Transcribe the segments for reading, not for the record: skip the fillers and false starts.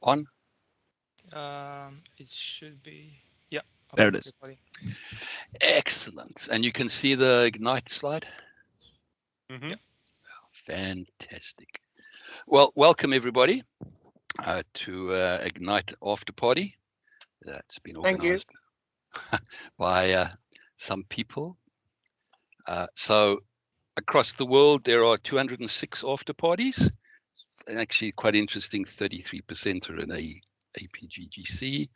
on? It should be, yeah. There it is. Excellent. And you can see the Ignite slide? Mm-hmm. Yeah. Fantastic. Well, welcome everybody to Ignite After Party. That's been organized by some people. So across the world, there are 206 after parties. And actually quite interesting, 33% are in APGGC.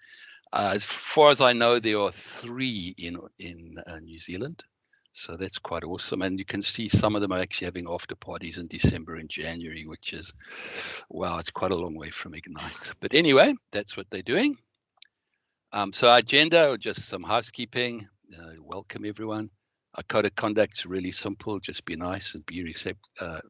As far as I know, there are 3 in New Zealand. So that's quite awesome. And you can see some of them are actually having after parties in December and January, which is, wow, it's quite a long way from Ignite. But anyway, that's what they're doing. So our agenda, or just some housekeeping. Welcome everyone. Our code of conduct's really simple. Just be nice and be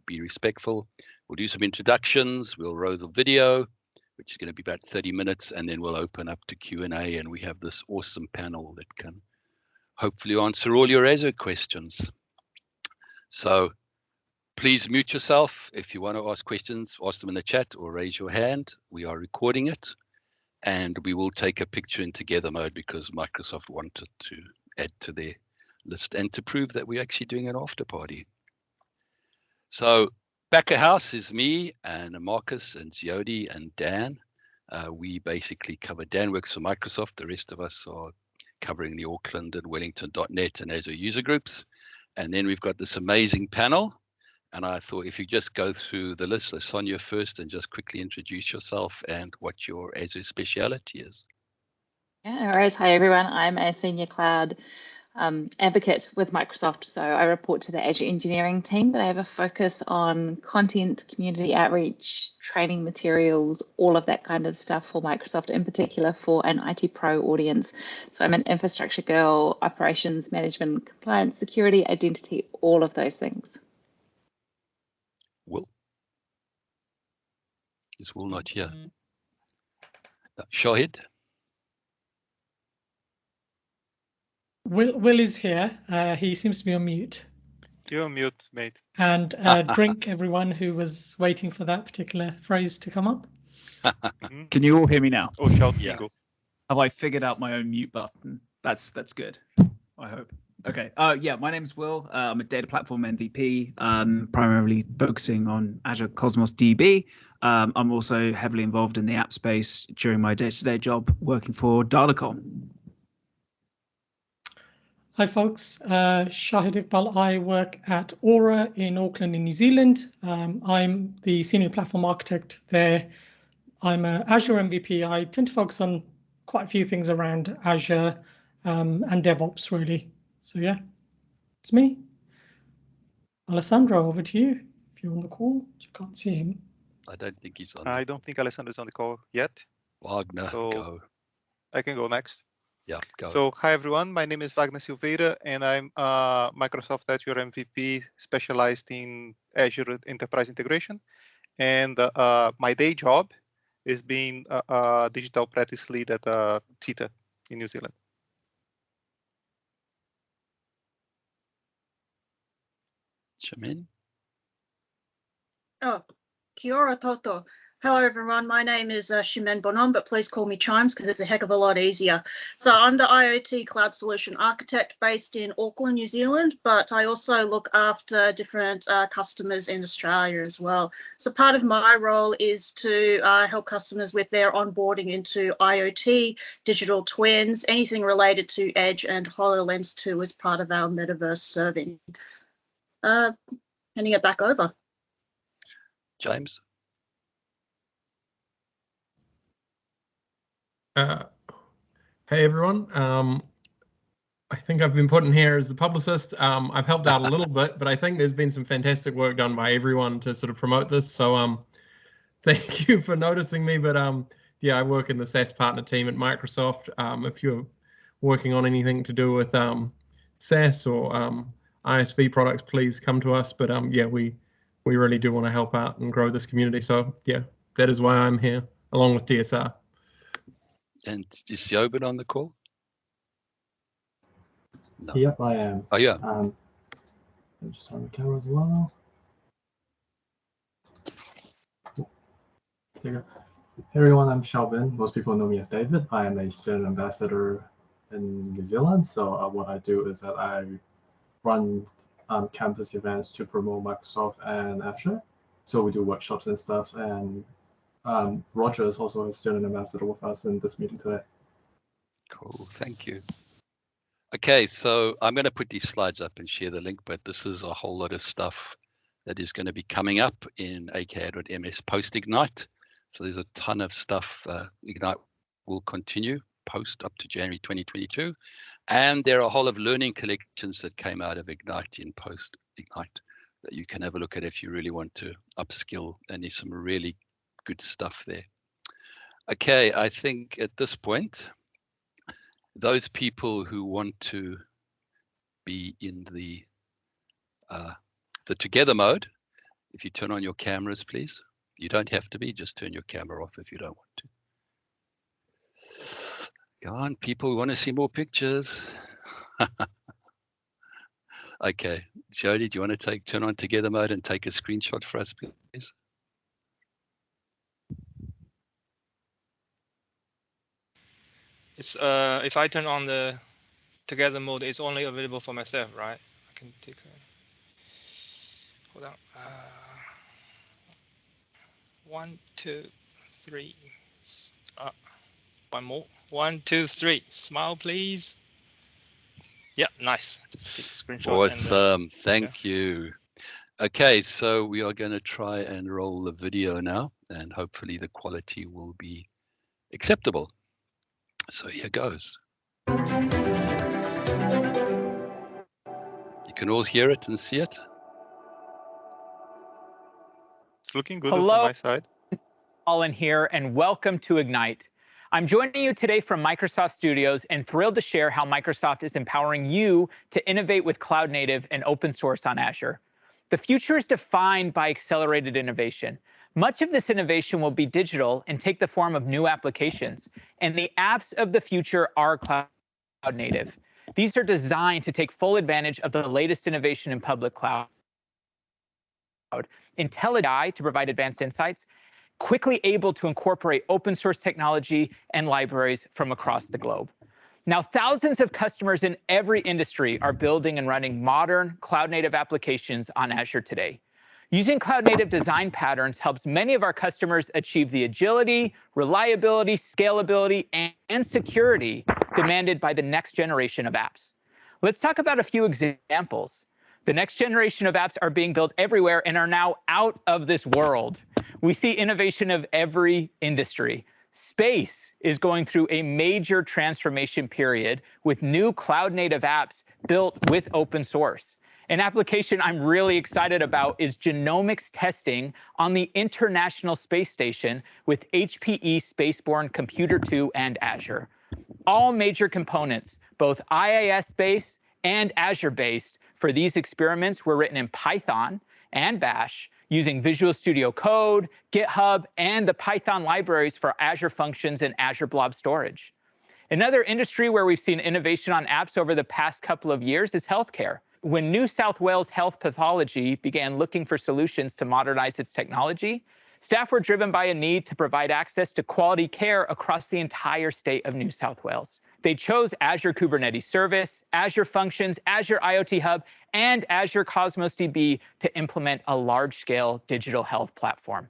respectful. We'll do some introductions. We'll roll the video, which is going to be about 30 minutes, and then we'll open up to Q&A, and we have this awesome panel that can hopefully answer all your Azure questions. So please mute yourself. If you want to ask questions, ask them in the chat or raise your hand. We are recording it, and we will take a picture in together mode because Microsoft wanted to add to their list and to prove that we're actually doing an after party. So back of house is me and Marcus and Xiaodi and Dan. We basically cover, Dan works for Microsoft. The rest of us are covering the Auckland and Wellington.net and Azure user groups. And then we've got this amazing panel. And I thought if you just go through the list, Sonia first, and just quickly introduce yourself and what your Azure speciality is. Yeah, no worries. Hi, everyone. I'm a senior cloud advocate with Microsoft. So I report to the Azure engineering team, but I have a focus on content, community outreach, training materials, all of that kind of stuff for Microsoft, in particular for an IT pro audience. So I'm an infrastructure girl, operations management, compliance, security, identity, all of those things. Will? Is Will not here? Shahid? Will is here. He seems to be on mute. You're on mute, mate. And drink everyone who was waiting for that particular phrase to come up. Can you all hear me now? Oh, shout yeah. bingo. Have I figured out my own mute button? That's good. I hope. Okay. Yeah, my name's Will. I'm a data platform MVP, primarily focusing on Azure Cosmos DB. I'm also heavily involved in the app space during my day-to-day job working for Datacom. Hi, folks. Shahid Iqbal. I work at Aura in Auckland in New Zealand. I'm the senior platform architect there. I'm an Azure MVP. I tend to focus on quite a few things around Azure and DevOps, really. So, yeah, it's me. Alessandro, over to you. If you're on the call, you can't see him. I don't think he's on. I don't think Alessandro is on the call yet. Wagner, so go. I can go next. Yeah, go. So, hi everyone. My name is Wagner Silveira, and I'm Microsoft Azure MVP specialized in Azure Enterprise Integration. And my day job is being a digital practice lead at TITA in New Zealand. Shamin? Oh, kia ora toto. Hello, everyone. My name is Shimen Bonon, but please call me Chimes because it's a heck of a lot easier. So I'm the IoT Cloud Solution Architect based in Auckland, New Zealand, but I also look after different customers in Australia as well. So part of my role is to help customers with their onboarding into IoT, digital twins, anything related to Edge and HoloLens 2 as part of our metaverse serving. Handing it back over. James? Hey everyone, I think I've been put in here as the publicist. I've helped out a little bit, but I think there's been some fantastic work done by everyone to sort of promote this. So thank you for noticing me. But yeah, I work in the SaaS partner team at Microsoft. If you're working on anything to do with SaaS or ISV products, please come to us. But yeah, we really do want to help out and grow this community. So yeah, that is why I'm here, along with DSR. And is Jobin on the call? No. Yep, I am. Oh, yeah. I'm just on the camera as well. There you go. Hey everyone, I'm Xiaobin. Most people know me as David. I am a student ambassador in New Zealand. So what I do is that I run campus events to promote Microsoft and Azure. So we do workshops and stuff. And Roger is also a student ambassador with us in this meeting today. Cool, thank you. Okay, so I'm going to put these slides up and share the link, but this is a whole lot of stuff that is going to be coming up in aka.ms post Ignite. So there's a ton of stuff. Ignite will continue post up to January 2022. And there are a whole lot of learning collections that came out of Ignite in post Ignite that you can have a look at if you really want to upskill. And there's some really good stuff there. Okay, I think at this point, those people who want to be in the together mode, if you turn on your cameras, please. You don't have to be, just turn your camera off if you don't want to. Go on, people want to see more pictures. Okay, Xiaodi, do you want to turn on together mode and take a screenshot for us, please? It's if I turn on the together mode, it's only available for myself, right? I can take a hold on. 1, 2, 3. One more. 1, 2, 3. Smile, please. Yeah, nice. Just take a screenshot. Awesome. Thank you. Okay, so we are going to try and roll the video now, and hopefully the quality will be acceptable. So here goes. You can all hear it and see it. It's looking good on my side. Colin here, and welcome to Ignite. I'm joining you today from Microsoft Studios and thrilled to share how Microsoft is empowering you to innovate with cloud native and open source on Azure. The future is defined by accelerated innovation. Much of this innovation will be digital and take the form of new applications, and the apps of the future are cloud native. These are designed to take full advantage of the latest innovation in public cloud. IntelliAI to provide advanced insights, quickly able to incorporate open source technology and libraries from across the globe. Now, thousands of customers in every industry are building and running modern cloud-native applications on Azure today. Using cloud-native design patterns helps many of our customers achieve the agility, reliability, scalability, and security demanded by the next generation of apps. Let's talk about a few examples. The next generation of apps are being built everywhere and are now out of this world. We see innovation of every industry. Space is going through a major transformation period with new cloud-native apps built with open source. An application I'm really excited about is genomics testing on the International Space Station with HPE Spaceborne Computer 2 and Azure. All major components, both IIS-based and Azure-based, for these experiments were written in Python and Bash using Visual Studio Code, GitHub, and the Python libraries for Azure Functions and Azure Blob Storage. Another industry where we've seen innovation on apps over the past couple of years is healthcare. When New South Wales Health Pathology began looking for solutions to modernize its technology, staff were driven by a need to provide access to quality care across the entire state of New South Wales. They chose Azure Kubernetes Service, Azure Functions, Azure IoT Hub, and Azure Cosmos DB to implement a large-scale digital health platform.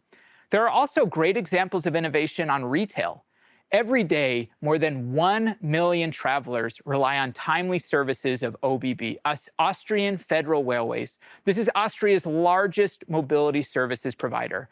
There are also great examples of innovation on retail. Every day, more than 1 million travelers rely on timely services of OBB, Austrian Federal Railways. This is Austria's largest mobility services provider.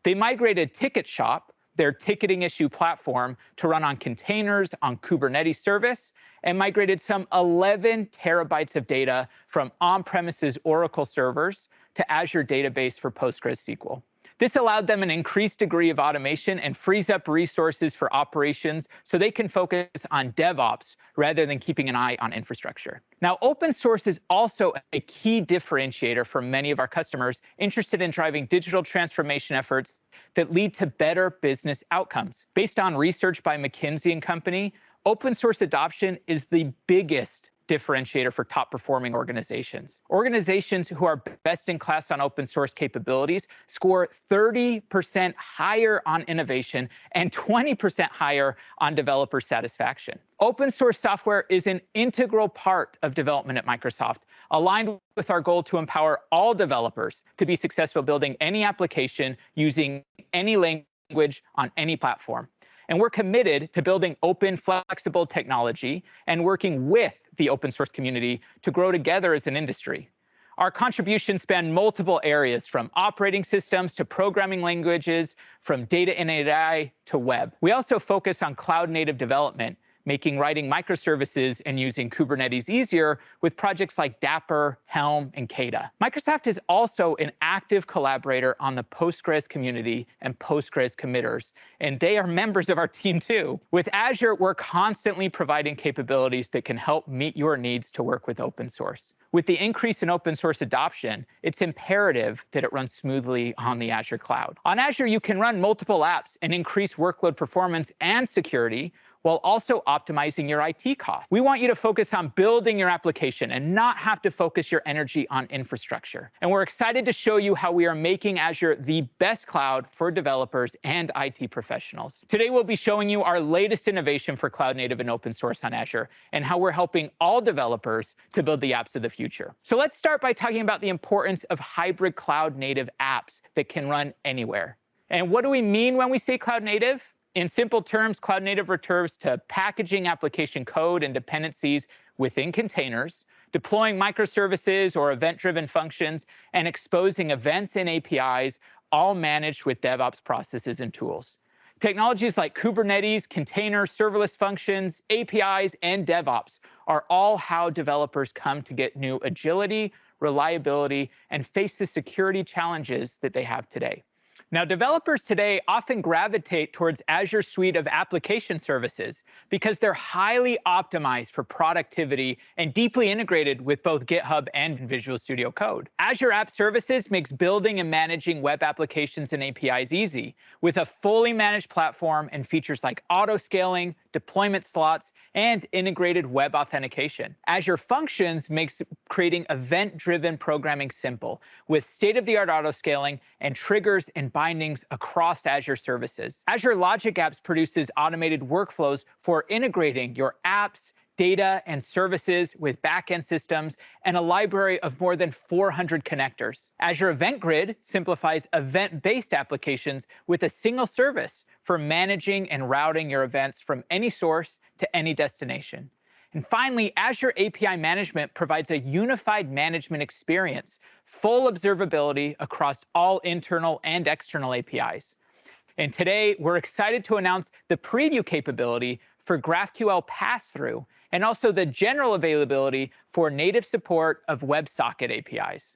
They migrated Ticket Shop, their ticketing issue platform, to run on containers on Kubernetes service, and migrated some 11 terabytes of data from on-premises Oracle servers to Azure Database for PostgreSQL. This allowed them an increased degree of automation and frees up resources for operations so they can focus on DevOps rather than keeping an eye on infrastructure. Now, open source is also a key differentiator for many of our customers interested in driving digital transformation efforts that lead to better business outcomes. Based on research by McKinsey & Company, open source adoption is the biggest differentiator for top performing organizations. Organizations who are best in class on open source capabilities score 30% higher on innovation and 20% higher on developer satisfaction. Open source software is an integral part of development at Microsoft, aligned with our goal to empower all developers to be successful building any application using any language on any platform. And we're committed to building open, flexible technology and working with the open source community to grow together as an industry. Our contributions span multiple areas, from operating systems to programming languages, from data and AI to web. We also focus on cloud-native development, making writing microservices and using Kubernetes easier with projects like Dapper, Helm, and Kata. Microsoft is also an active collaborator on the Postgres community and Postgres committers, and they are members of our team too. With Azure, we're constantly providing capabilities that can help meet your needs to work with open source. With the increase in open source adoption, it's imperative that it runs smoothly on the Azure cloud. On Azure, you can run multiple apps and increase workload performance and security while also optimizing your IT costs. We want you to focus on building your application and not have to focus your energy on infrastructure. And we're excited to show you how we are making Azure the best cloud for developers and IT professionals. Today, we'll be showing you our latest innovation for cloud native and open source on Azure and how we're helping all developers to build the apps of the future. So let's start by talking about the importance of hybrid cloud native apps that can run anywhere. And what do we mean when we say cloud native? In simple terms, cloud native refers to packaging application code and dependencies within containers, deploying microservices or event-driven functions, and exposing events and APIs, all managed with DevOps processes and tools. Technologies like Kubernetes, containers, serverless functions, APIs, and DevOps are all how developers come to get new agility, reliability, and face the security challenges that they have today. Now, developers today often gravitate towards Azure's suite of application services because they're highly optimized for productivity and deeply integrated with both GitHub and Visual Studio Code. Azure App Services makes building and managing web applications and APIs easy with a fully managed platform and features like auto-scaling, deployment slots, and integrated web authentication. Azure Functions makes creating event-driven programming simple with state-of-the-art auto-scaling and triggers and bindings across Azure services. Azure Logic Apps produces automated workflows for integrating your apps, data, and services with backend systems and a library of more than 400 connectors. Azure Event Grid simplifies event-based applications with a single service for managing and routing your events from any source to any destination. And finally, Azure API Management provides a unified management experience, full observability across all internal and external APIs. And today, we're excited to announce the preview capability for GraphQL pass-through and also the general availability for native support of WebSocket APIs.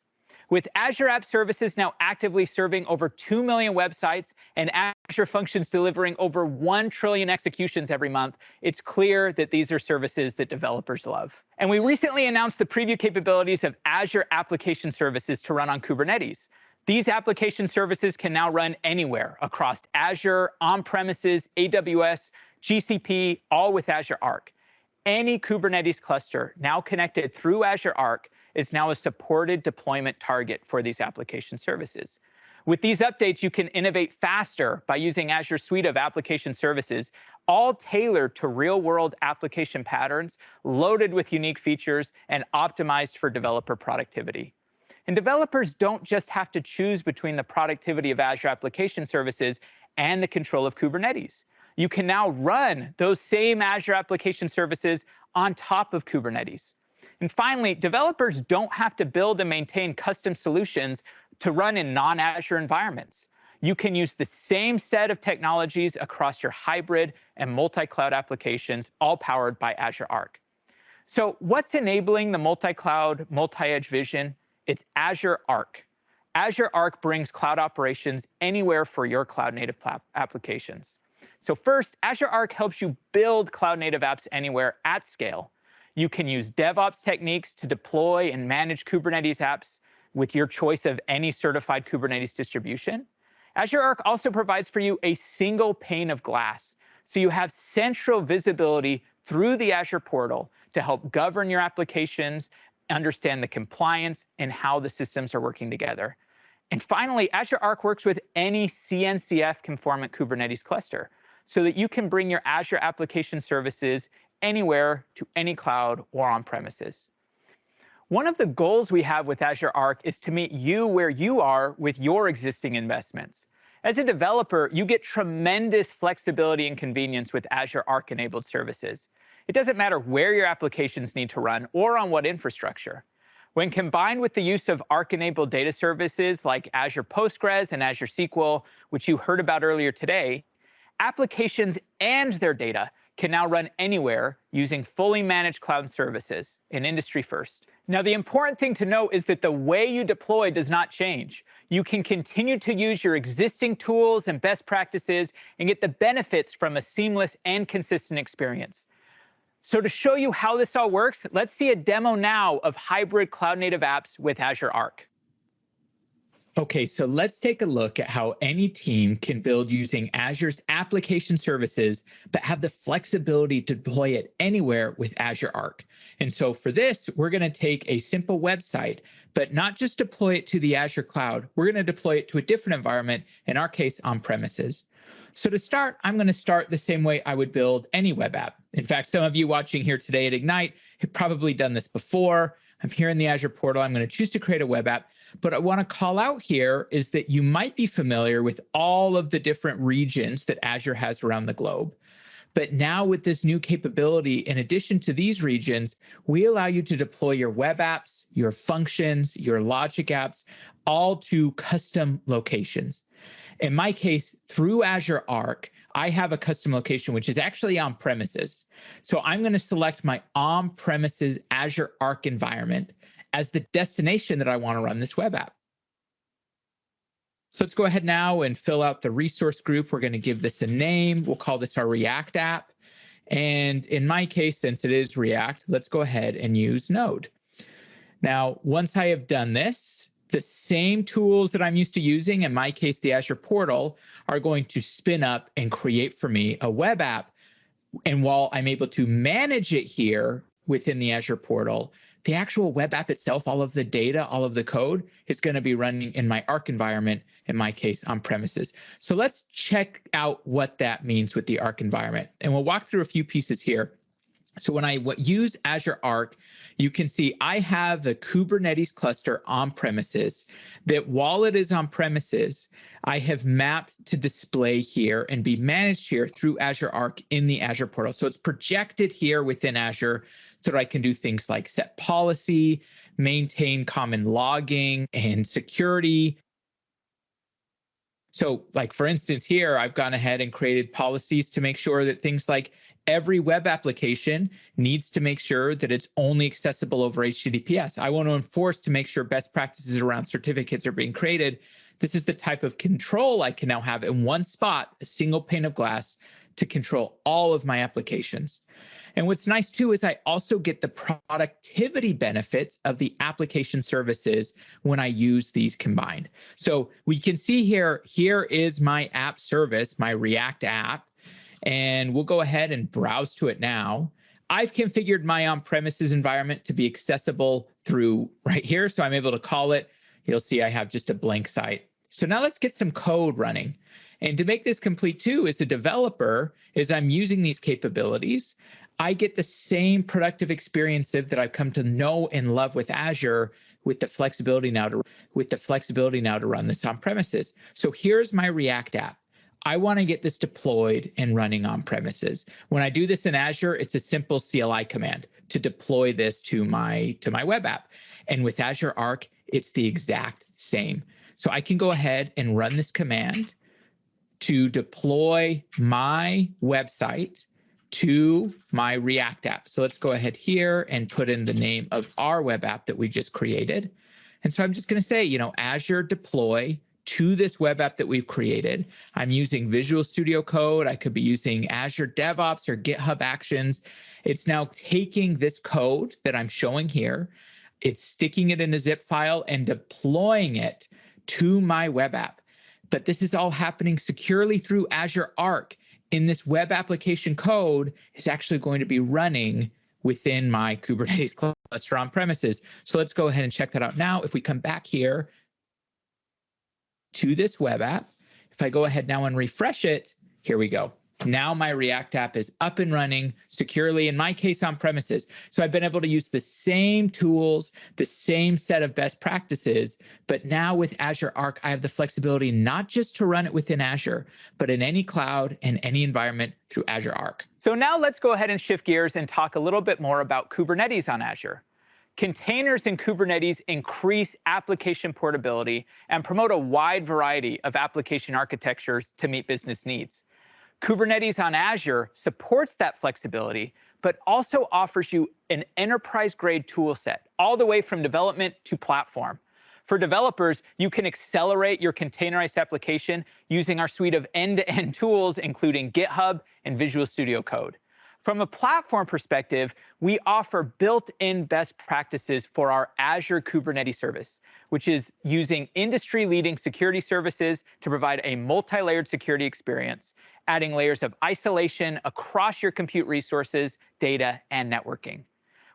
With Azure App Services now actively serving over 2 million websites and Azure Functions delivering over 1 trillion executions every month, it's clear that these are services that developers love. And we recently announced the preview capabilities of Azure Application Services to run on Kubernetes. These application services can now run anywhere across Azure, on-premises, AWS, GCP, all with Azure Arc. Any Kubernetes cluster now connected through Azure Arc is now a supported deployment target for these application services. With these updates, you can innovate faster by using Azure's suite of application services, all tailored to real-world application patterns, loaded with unique features, and optimized for developer productivity. And developers don't just have to choose between the productivity of Azure application services and the control of Kubernetes. You can now run those same Azure application services on top of Kubernetes. And finally, developers don't have to build and maintain custom solutions to run in non-Azure environments. You can use the same set of technologies across your hybrid and multi-cloud applications, all powered by Azure Arc. So what's enabling the multi-cloud, multi-edge vision? It's Azure Arc. Azure Arc brings cloud operations anywhere for your cloud-native applications. So first, Azure Arc helps you build cloud-native apps anywhere at scale. You can use DevOps techniques to deploy and manage Kubernetes apps with your choice of any certified Kubernetes distribution. Azure Arc also provides for you a single pane of glass, so you have central visibility through the Azure portal to help govern your applications, understand the compliance, and how the systems are working together. And finally, Azure Arc works with any CNCF conformant Kubernetes cluster so that you can bring your Azure application services anywhere to any cloud or on premises. One of the goals we have with Azure Arc is to meet you where you are with your existing investments. As a developer, you get tremendous flexibility and convenience with Azure Arc-enabled services. It doesn't matter where your applications need to run or on what infrastructure. When combined with the use of Arc-enabled data services like Azure Postgres and Azure SQL, which you heard about earlier today, applications and their data can now run anywhere using fully managed cloud services, an industry first. Now, the important thing to note is that the way you deploy does not change. You can continue to use your existing tools and best practices and get the benefits from a seamless and consistent experience. So to show you how this all works, let's see a demo now of hybrid cloud-native apps with Azure Arc. Okay, so let's take a look at how any team can build using Azure's application services, but have the flexibility to deploy it anywhere with Azure Arc. And so for this, we're going to take a simple website, but not just deploy it to the Azure cloud. We're going to deploy it to a different environment, in our case, on premises. So to start, I'm going to start the same way I would build any web app. In fact, some of you watching here today at Ignite have probably done this before. I'm here in the Azure portal. I'm going to choose to create a web app. But I want to call out here is that you might be familiar with all of the different regions that Azure has around the globe. But now with this new capability, in addition to these regions, we allow you to deploy your web apps, your functions, your logic apps, all to custom locations. In my case, through Azure Arc, I have a custom location, which is actually on premises. So I'm going to select my on-premises Azure Arc environment as the destination that I want to run this web app. So let's go ahead now and fill out the resource group. We're going to give this a name. We'll call this our React app. And in my case, since it is React, let's go ahead and use Node. Now, once I have done this, the same tools that I'm used to using, in my case, the Azure portal, are going to spin up and create for me a web app. And while I'm able to manage it here within the Azure portal, the actual web app itself, all of the data, all of the code is going to be running in my Arc environment, in my case, on premises. So let's check out what that means with the Arc environment. And we'll walk through a few pieces here. So when I use Azure Arc, you can see I have a Kubernetes cluster on premises that while it is on premises, I have mapped to display here and be managed here through Azure Arc in the Azure portal. So it's projected here within Azure so that I can do things like set policy, maintain common logging and security. So like, for instance, here, I've gone ahead and created policies to make sure that things like every web application needs to make sure that it's only accessible over HTTPS. I want to enforce to make sure best practices around certificates are being created. This is the type of control I can now have in one spot, a single pane of glass, to control all of my applications. And what's nice too is I also get the productivity benefits of the application services when I use these combined. So we can see here is my app service, my React app, and we'll go ahead and browse to it now. I've configured my on-premises environment to be accessible through right here. So I'm able to call it. You'll see I have just a blank site. So now let's get some code running. And to make this complete too, as a developer, as I'm using these capabilities, I get the same productive experience that I've come to know and love with Azure with the flexibility now to run this on premises. So here's my React app. I want to get this deployed and running on premises. When I do this in Azure, it's a simple CLI command to deploy this to my web app. And with Azure Arc, it's the exact same. So I can go ahead and run this command to deploy my website to my React app. So let's go ahead here and put in the name of our web app that we just created. And so I'm just going to say, Azure deploy to this web app that we've created. I'm using Visual Studio Code. I could be using Azure DevOps or GitHub Actions. It's now taking this code that I'm showing here. It's sticking it in a zip file and deploying it to my web app. But this is all happening securely through Azure Arc. In this web application code is actually going to be running within my Kubernetes cluster on premises. So let's go ahead and check that out now. If we come back here to this web app, if I go ahead now and refresh it, here we go. Now my React app is up and running securely, in my case on premises. So I've been able to use the same tools, the same set of best practices, but now with Azure Arc, I have the flexibility not just to run it within Azure, but in any cloud and any environment through Azure Arc. So now let's go ahead and shift gears and talk a little bit more about Kubernetes on Azure. Containers in Kubernetes increase application portability and promote a wide variety of application architectures to meet business needs. Kubernetes on Azure supports that flexibility, but also offers you an enterprise-grade tool set, all the way from development to platform. For developers, you can accelerate your containerized application using our suite of end-to-end tools, including GitHub and Visual Studio Code. From a platform perspective, we offer built-in best practices for our Azure Kubernetes service, which is using industry-leading security services to provide a multi-layered security experience, adding layers of isolation across your compute resources, data, and networking.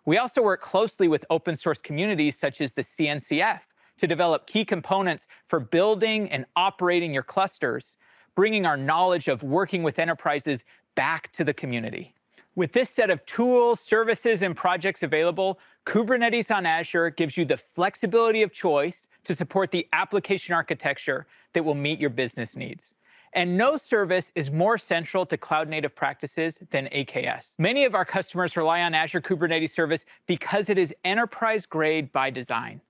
We also work closely with open source communities such as the CNCF to develop key components for building and operating your clusters, bringing our knowledge of working with enterprises back to the community. With this set of tools, services, and projects available, Kubernetes on Azure gives you the flexibility of choice to support the application architecture that will meet your business needs. And no service is more central to cloud-native practices than AKS. Many of our customers rely on Azure Kubernetes Service because it is enterprise-grade by design.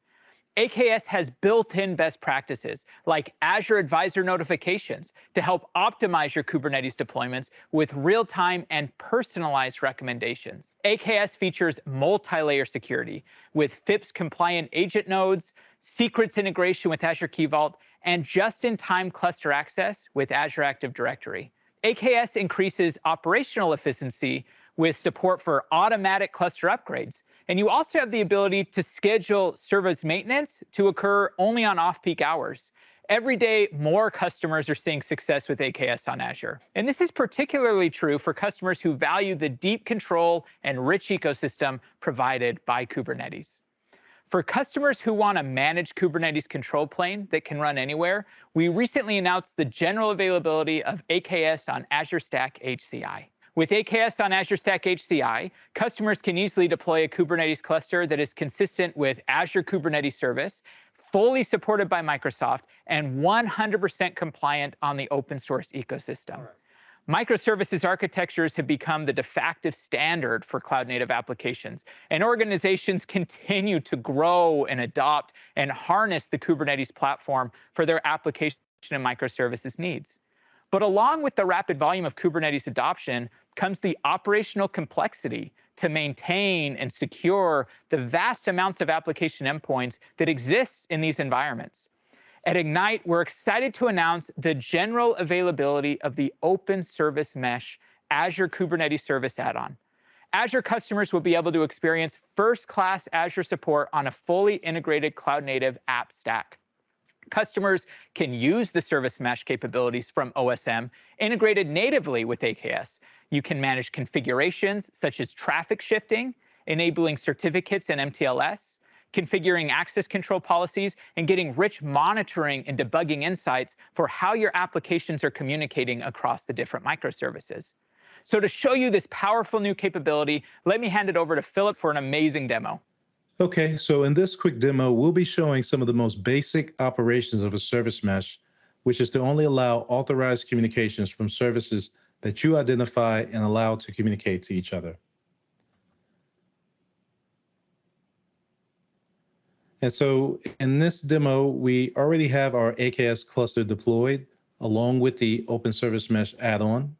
AKS has built-in best practices like Azure Advisor notifications to help optimize your Kubernetes deployments with real-time and personalized recommendations. AKS features multi-layer security with FIPS-compliant agent nodes, secrets integration with Azure Key Vault, and just-in-time cluster access with Azure Active Directory. AKS increases operational efficiency with support for automatic cluster upgrades. And you also have the ability to schedule service maintenance to occur only on off-peak hours. Every day, more customers are seeing success with AKS on Azure. And this is particularly true for customers who value the deep control and rich ecosystem provided by Kubernetes. For customers who want a managed Kubernetes control plane that can run anywhere, we recently announced the general availability of AKS on Azure Stack HCI. With AKS on Azure Stack HCI, customers can easily deploy a Kubernetes cluster that is consistent with Azure Kubernetes Service, fully supported by Microsoft, and 100% compliant on the open source ecosystem. Microservices architectures have become the de facto standard for cloud-native applications, and organizations continue to grow and adopt and harness the Kubernetes platform for their application and microservices needs. But along with the rapid volume of Kubernetes adoption comes the operational complexity to maintain and secure the vast amounts of application endpoints that exist in these environments. At Ignite, we're excited to announce the general availability of the Open Service Mesh Azure Kubernetes Service add-on. Azure customers will be able to experience first-class Azure support on a fully integrated cloud-native app stack. Customers can use the service mesh capabilities from OSM integrated natively with AKS. You can manage configurations such as traffic shifting, enabling certificates and MTLS, configuring access control policies, and getting rich monitoring and debugging insights for how your applications are communicating across the different microservices. So to show you this powerful new capability, let me hand it over to Philip for an amazing demo. Okay, so in this quick demo, we'll be showing some of the most basic operations of a service mesh, which is to only allow authorized communications from services that you identify and allow to communicate to each other. And so in this demo, we already have our AKS cluster deployed along with the Open Service Mesh add-on.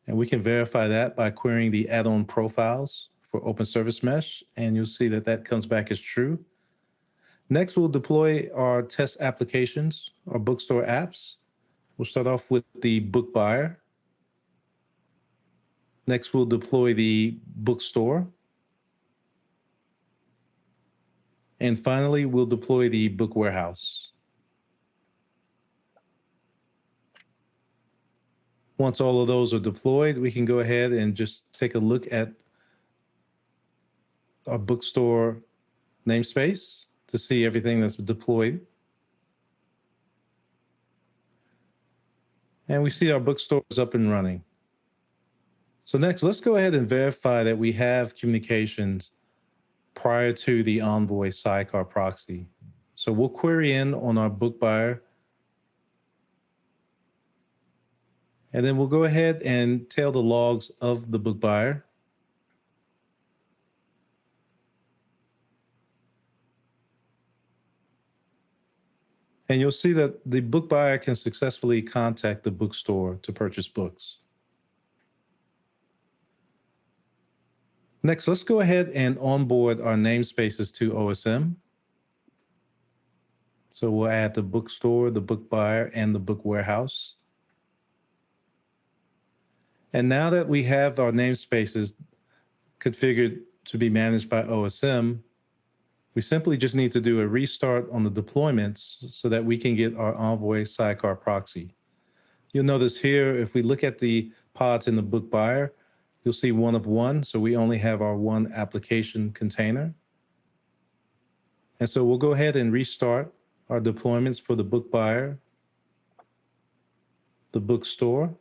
And we can verify that by querying the add-on profiles for Open Service Mesh, and you'll see that that comes back as true. Next, we'll deploy our test applications, our bookstore apps. We'll start off with the book buyer. Next, we'll deploy the bookstore. And finally, we'll deploy the book warehouse. Once all of those are deployed, we can go ahead and just take a look at our bookstore namespace to see everything that's deployed. And we see our bookstore is up and running. So next, let's go ahead and verify that we have communications prior to the Envoy sidecar proxy. So we'll query in on our book buyer. And then we'll go ahead and tail the logs of the book buyer. And you'll see that the book buyer can successfully contact the bookstore to purchase books. Next, let's go ahead and onboard our namespaces to OSM. So we'll add the bookstore, the book buyer, and the book warehouse. And now that we have our namespaces configured to be managed by OSM, we simply just need to do a restart on the deployments so that we can get our Envoy sidecar proxy. You'll notice here, if we look at the pods in the book buyer, you'll see one of one, so we only have our one application container. And so we'll go ahead and restart our deployments for the book buyer, the bookstore,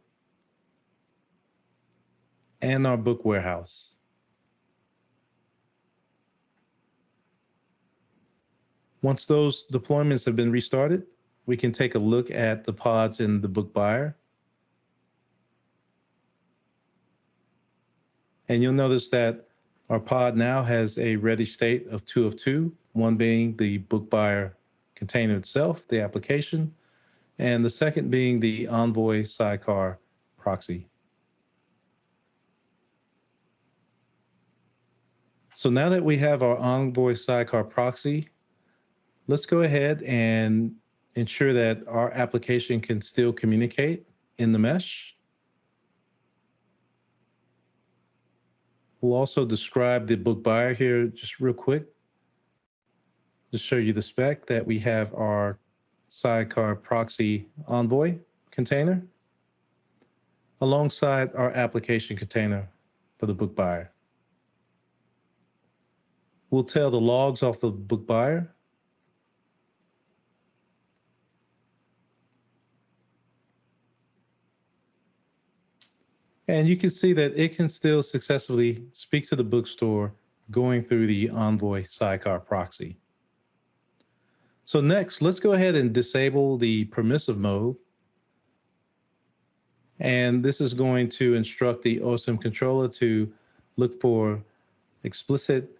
and our book warehouse. Once those deployments have been restarted, we can take a look at the pods in the book buyer. And you'll notice that our pod now has a ready state of 2 of 2, one being the book buyer container itself, the application, and the second being the Envoy sidecar proxy. So now that we have our Envoy sidecar proxy, let's go ahead and ensure that our application can still communicate in the mesh. We'll also describe the book buyer here just real quick to show you the spec that we have our sidecar proxy Envoy container alongside our application container for the book buyer. We'll tail the logs off the book buyer. And you can see that it can still successfully speak to the bookstore going through the Envoy sidecar proxy. So next, let's go ahead and disable the permissive mode. And this is going to instruct the OSM controller to look for explicit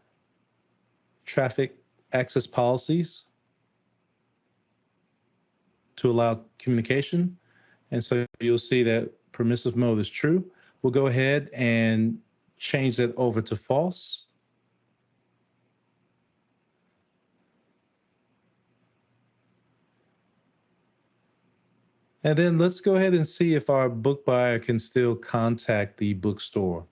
traffic access policies to allow communication. And so you'll see that permissive mode is true. We'll go ahead and change that over to false. And then let's go ahead and see if our book buyer can still contact the bookstore.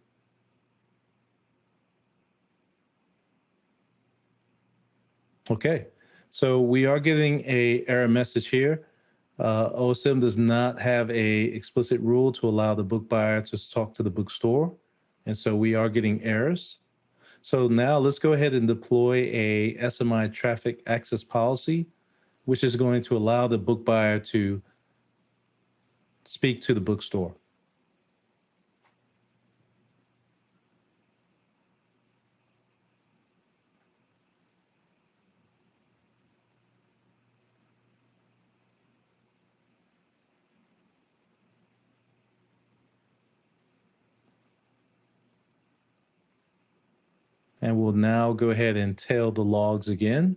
Okay, so we are getting an error message here. OSM does not have an explicit rule to allow the book buyer to talk to the bookstore, and so we are getting errors. So now let's go ahead and deploy a SMI traffic access policy, which is going to allow the book buyer to speak to the bookstore. And we'll now go ahead and tail the logs again.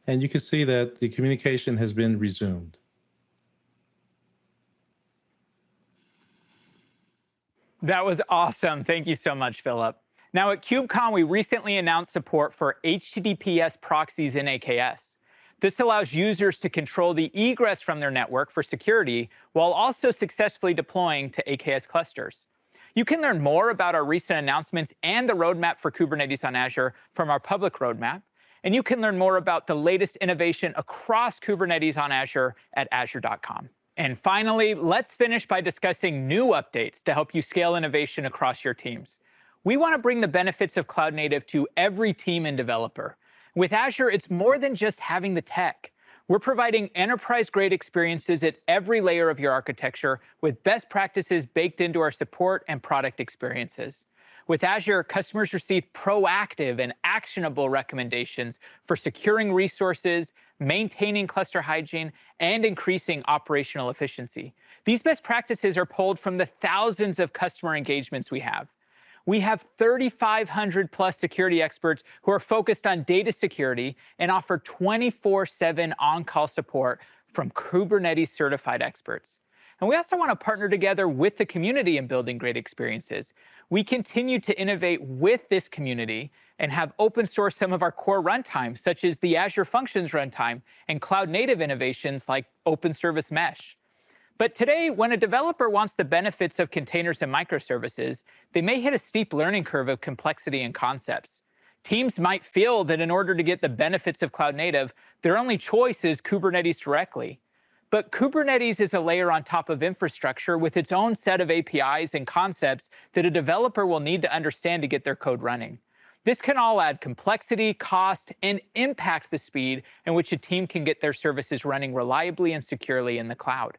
And you can see that the communication has been resumed. That was awesome. Thank you so much, Philip. Now at KubeCon, we recently announced support for HTTPS proxies in AKS. This allows users to control the egress from their network for security while also successfully deploying to AKS clusters. You can learn more about our recent announcements and the roadmap for Kubernetes on Azure from our public roadmap. And you can learn more about the latest innovation across Kubernetes on Azure at azure.com. And finally, let's finish by discussing new updates to help you scale innovation across your teams. We want to bring the benefits of cloud native to every team and developer. With Azure, it's more than just having the tech. We're providing enterprise-grade experiences at every layer of your architecture with best practices baked into our support and product experiences. With Azure, customers receive proactive and actionable recommendations for securing resources, maintaining cluster hygiene, and increasing operational efficiency. These best practices are pulled from the thousands of customer engagements we have. We have 3,500 plus security experts who are focused on data security and offer 24/7 on-call support from Kubernetes certified experts. And we also want to partner together with the community in building great experiences. We continue to innovate with this community and have open source some of our core runtimes, such as the Azure Functions runtime and cloud native innovations like Open Service Mesh. But today, when a developer wants the benefits of containers and microservices, they may hit a steep learning curve of complexity and concepts. Teams might feel that in order to get the benefits of cloud native, their only choice is Kubernetes directly. But Kubernetes is a layer on top of infrastructure with its own set of APIs and concepts that a developer will need to understand to get their code running. This can all add complexity, cost, and impact the speed in which a team can get their services running reliably and securely in the cloud.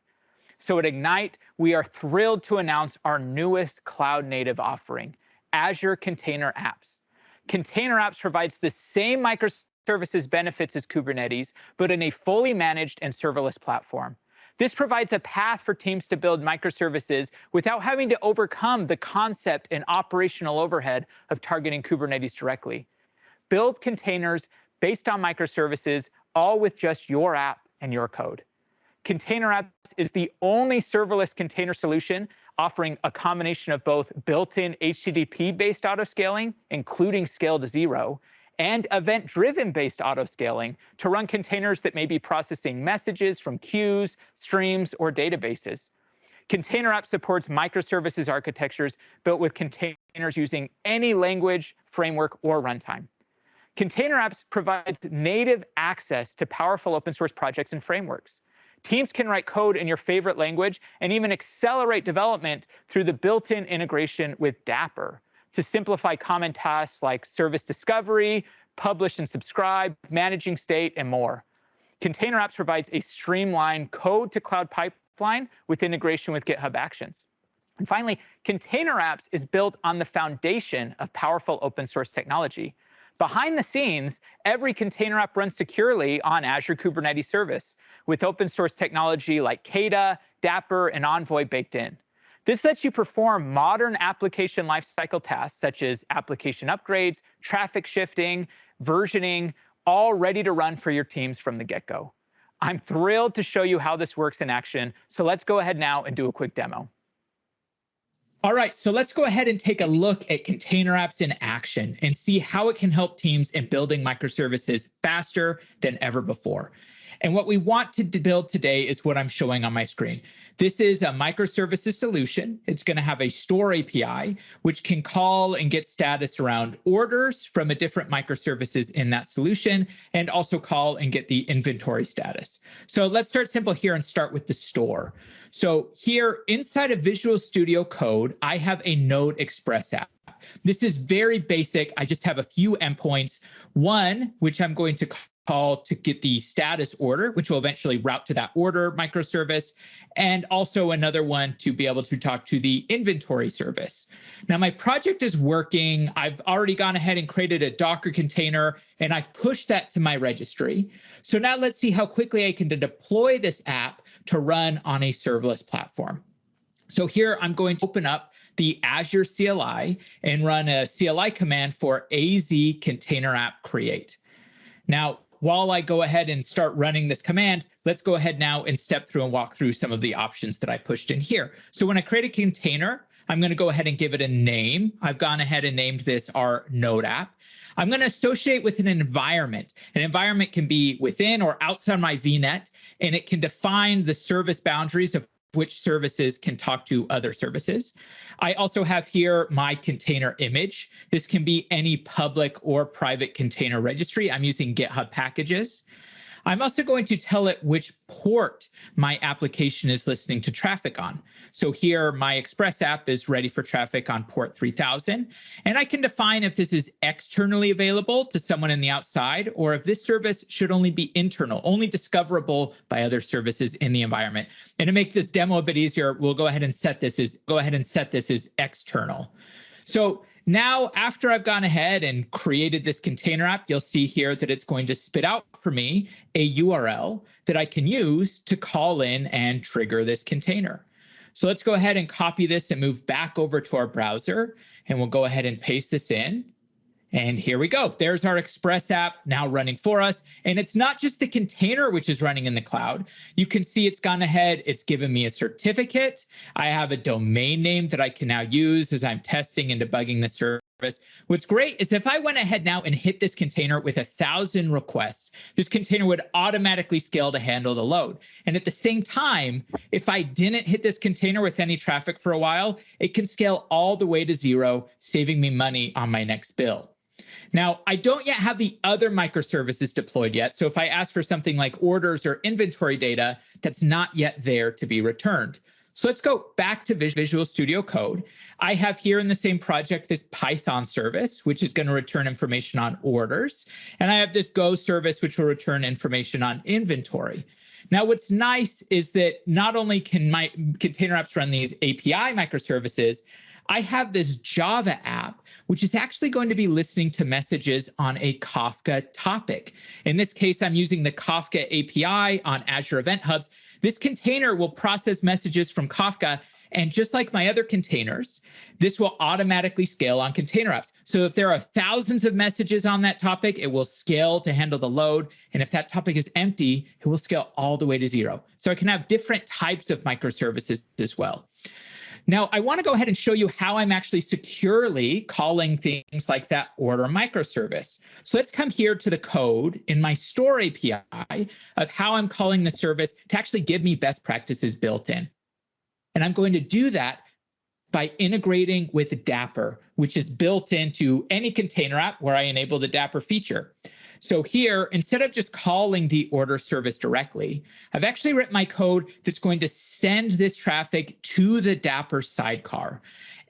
So at Ignite, we are thrilled to announce our newest cloud-native offering, Azure Container Apps. Container Apps provides the same microservices benefits as Kubernetes, but in a fully managed and serverless platform. This provides a path for teams to build microservices without having to overcome the concept and operational overhead of targeting Kubernetes directly. Build containers based on microservices, all with just your app and your code. Container Apps is the only serverless container solution offering a combination of both built-in HTTP-based autoscaling, including scale to zero, and event-driven based autoscaling to run containers that may be processing messages from queues, streams, or databases. Container Apps supports microservices architectures built with containers using any language, framework, or runtime. Container Apps provides native access to powerful open source projects and frameworks. Teams can write code in your favorite language and even accelerate development through the built-in integration with Dapper to simplify common tasks like service discovery, publish and subscribe, managing state, and more. Container Apps provides a streamlined code-to-cloud pipeline with integration with GitHub Actions. And finally, Container Apps is built on the foundation of powerful open source technology. Behind the scenes, every container app runs securely on Azure Kubernetes Service with open source technology like Kata, Dapper, and Envoy baked in. This lets you perform modern application lifecycle tasks such as application upgrades, traffic shifting, versioning, all ready to run for your teams from the get-go. I'm thrilled to show you how this works in action, so let's go ahead now and do a quick demo. All right, so let's go ahead and take a look at Container Apps in action and see how it can help teams in building microservices faster than ever before. And what we want to build today is what I'm showing on my screen. This is a microservices solution. It's going to have a store API, which can call and get status around orders from a different microservices in that solution, and also call and get the inventory status. So let's start simple here and start with the store. So here inside of Visual Studio Code, I have a Node Express app. This is very basic. I just have a few endpoints. One, which I'm going to call to get the status order, which will eventually route to that order microservice, and also another one to be able to talk to the inventory service. Now my project is working. I've already gone ahead and created a Docker container, and I've pushed that to my registry. So now let's see how quickly I can deploy this app to run on a serverless platform. So here I'm going to open up the Azure CLI and run a CLI command for AZ container app create. Now, while I go ahead and start running this command, let's go ahead now and step through and walk through some of the options that I pushed in here. So when I create a container, I'm going to go ahead and give it a name. I've gone ahead and named this our Node app. I'm going to associate with an environment. An environment can be within or outside my VNet, and it can define the service boundaries of which services can talk to other services. I also have here my container image. This can be any public or private container registry. I'm using GitHub packages. I'm also going to tell it which port my application is listening to traffic on. So here, my Express app is ready for traffic on port 3000. And I can define if this is externally available to someone in the outside, or if this service should only be internal, only discoverable by other services in the environment. And to make this demo a bit easier, we'll go ahead and set this as external. So now, after I've gone ahead and created this container app, you'll see here that it's going to spit out for me a URL that I can use to call in and trigger this container. So let's go ahead and copy this and move back over to our browser, and we'll go ahead and paste this in. And here we go. There's our Express app now running for us. And it's not just the container which is running in the cloud. You can see it's gone ahead. It's given me a certificate. I have a domain name that I can now use as I'm testing and debugging the service. What's great is if I went ahead now and hit this container with 1,000 requests, this container would automatically scale to handle the load. And at the same time, if I didn't hit this container with any traffic for a while, it can scale all the way to 0, saving me money on my next bill. Now, I don't yet have the other microservices deployed yet. So if I ask for something like orders or inventory data, that's not yet there to be returned. So let's go back to Visual Studio Code. I have here in the same project this Python service, which is going to return information on orders. And I have this Go service, which will return information on inventory. Now, what's nice is that not only can my container apps run these API microservices, I have this Java app, which is actually going to be listening to messages on a Kafka topic. In this case, I'm using the Kafka API on Azure Event Hubs. This container will process messages from Kafka, and just like my other containers, this will automatically scale on container apps. So if there are thousands of messages on that topic, it will scale to handle the load. And if that topic is empty, it will scale all the way to 0. So I can have different types of microservices as well. Now, I want to go ahead and show you how I'm actually securely calling things like that order microservice. So let's come here to the code in my store API of how I'm calling the service to actually give me best practices built in. And I'm going to do that by integrating with Dapper, which is built into any container app where I enable the Dapper feature. So here, instead of just calling the order service directly, I've actually written my code that's going to send this traffic to the Dapper sidecar.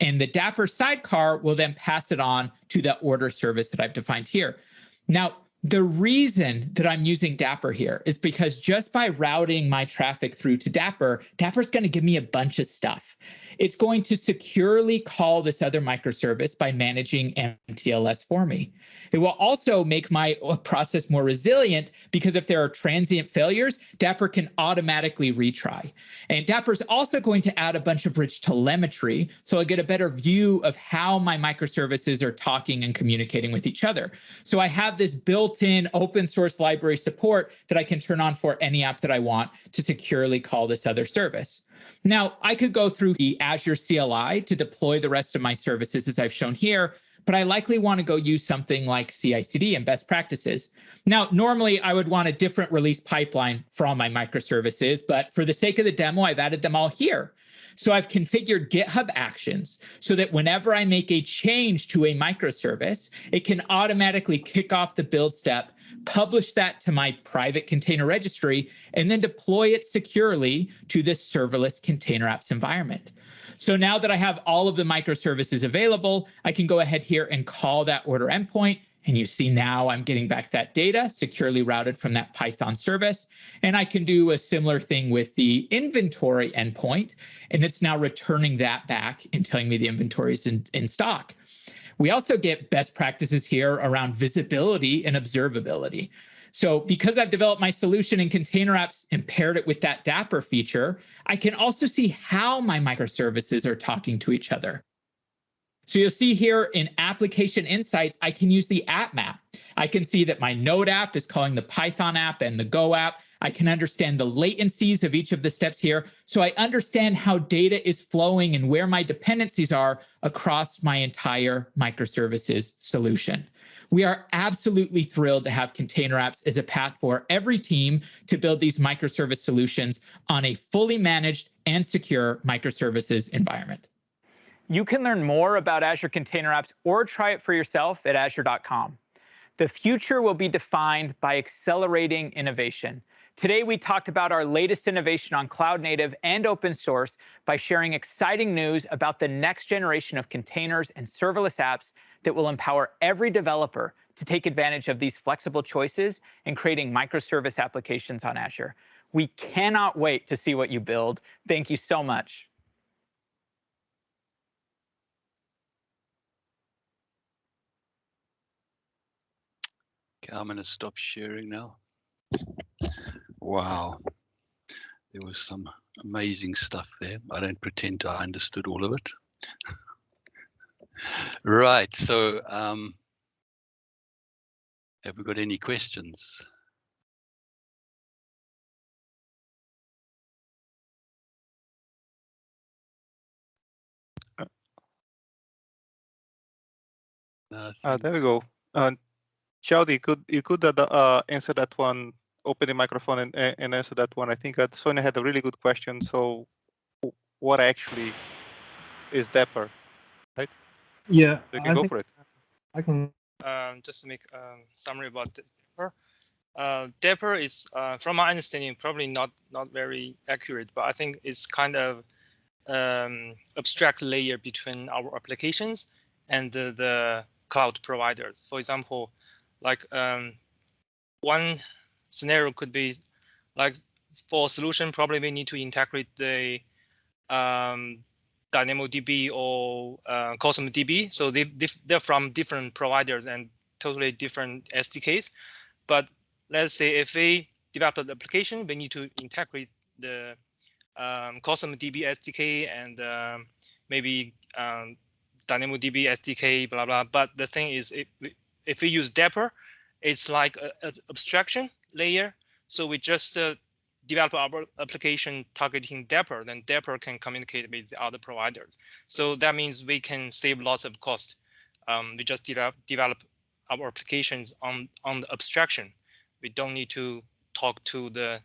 And the Dapper sidecar will then pass it on to the order service that I've defined here. Now, the reason that I'm using Dapper here is because just by routing my traffic through to Dapper, Dapper's going to give me a bunch of stuff. It's going to securely call this other microservice by managing MTLS for me. It will also make my process more resilient because if there are transient failures, Dapper can automatically retry. And Dapper's also going to add a bunch of rich telemetry, so I'll get a better view of how my microservices are talking and communicating with each other. So I have this built-in open source library support that I can turn on for any app that I want to securely call this other service. Now, I could go through the Azure CLI to deploy the rest of my services as I've shown here, but I likely want to go use something like CI/CD and best practices. Now, normally I would want a different release pipeline for all my microservices, but for the sake of the demo, I've added them all here. So I've configured GitHub Actions so that whenever I make a change to a microservice, it can automatically kick off the build step, publish that to my private container registry, and then deploy it securely to this serverless container apps environment. So now that I have all of the microservices available, I can go ahead here and call that order endpoint. And you see now I'm getting back that data securely routed from that Python service. And I can do a similar thing with the inventory endpoint. And it's now returning that back and telling me the inventory is in stock. We also get best practices here around visibility and observability. So because I've developed my solution in container apps and paired it with that Dapper feature, I can also see how my microservices are talking to each other. So you'll see here in Application Insights, I can use the app map. I can see that my Node app is calling the Python app and the Go app. I can understand the latencies of each of the steps here. So I understand how data is flowing and where my dependencies are across my entire microservices solution. We are absolutely thrilled to have container apps as a path for every team to build these microservice solutions on a fully managed and secure microservices environment. You can learn more about Azure Container Apps or try it for yourself at azure.com. The future will be defined by accelerating innovation. Today, we talked about our latest innovation on cloud native and open source by sharing exciting news about the next generation of containers and serverless apps that will empower every developer to take advantage of these flexible choices and creating microservice applications on Azure. We cannot wait to see what you build. Thank you so much. Okay, I'm going to stop sharing now. Wow. There was some amazing stuff there. I don't pretend I understood all of it. Right, so have we got any questions? There we go. Xiaodi, you could answer that one, open the microphone and answer that one. I think that Sonia had a really good question. So what actually is Dapper, right? Yeah, You can go for it. I can. Just to make a summary about Dapper. Dapper is, from my understanding, probably not very accurate, but I think it's kind of abstract layer between our applications and the cloud providers. For example, like one scenario could be like for a solution, probably we need to integrate the DynamoDB or Cosmos DB. So they're from different providers and totally different SDKs. But let's say if we develop an application, we need to integrate the Cosmos DB SDK and maybe DynamoDB SDK, blah, blah. But the thing is, if we use Dapper, it's like an abstraction layer. So we just develop our application targeting Dapper, then Dapper can communicate with the other providers. So that means we can save lots of cost. We just develop our applications on the abstraction. We don't need to talk to the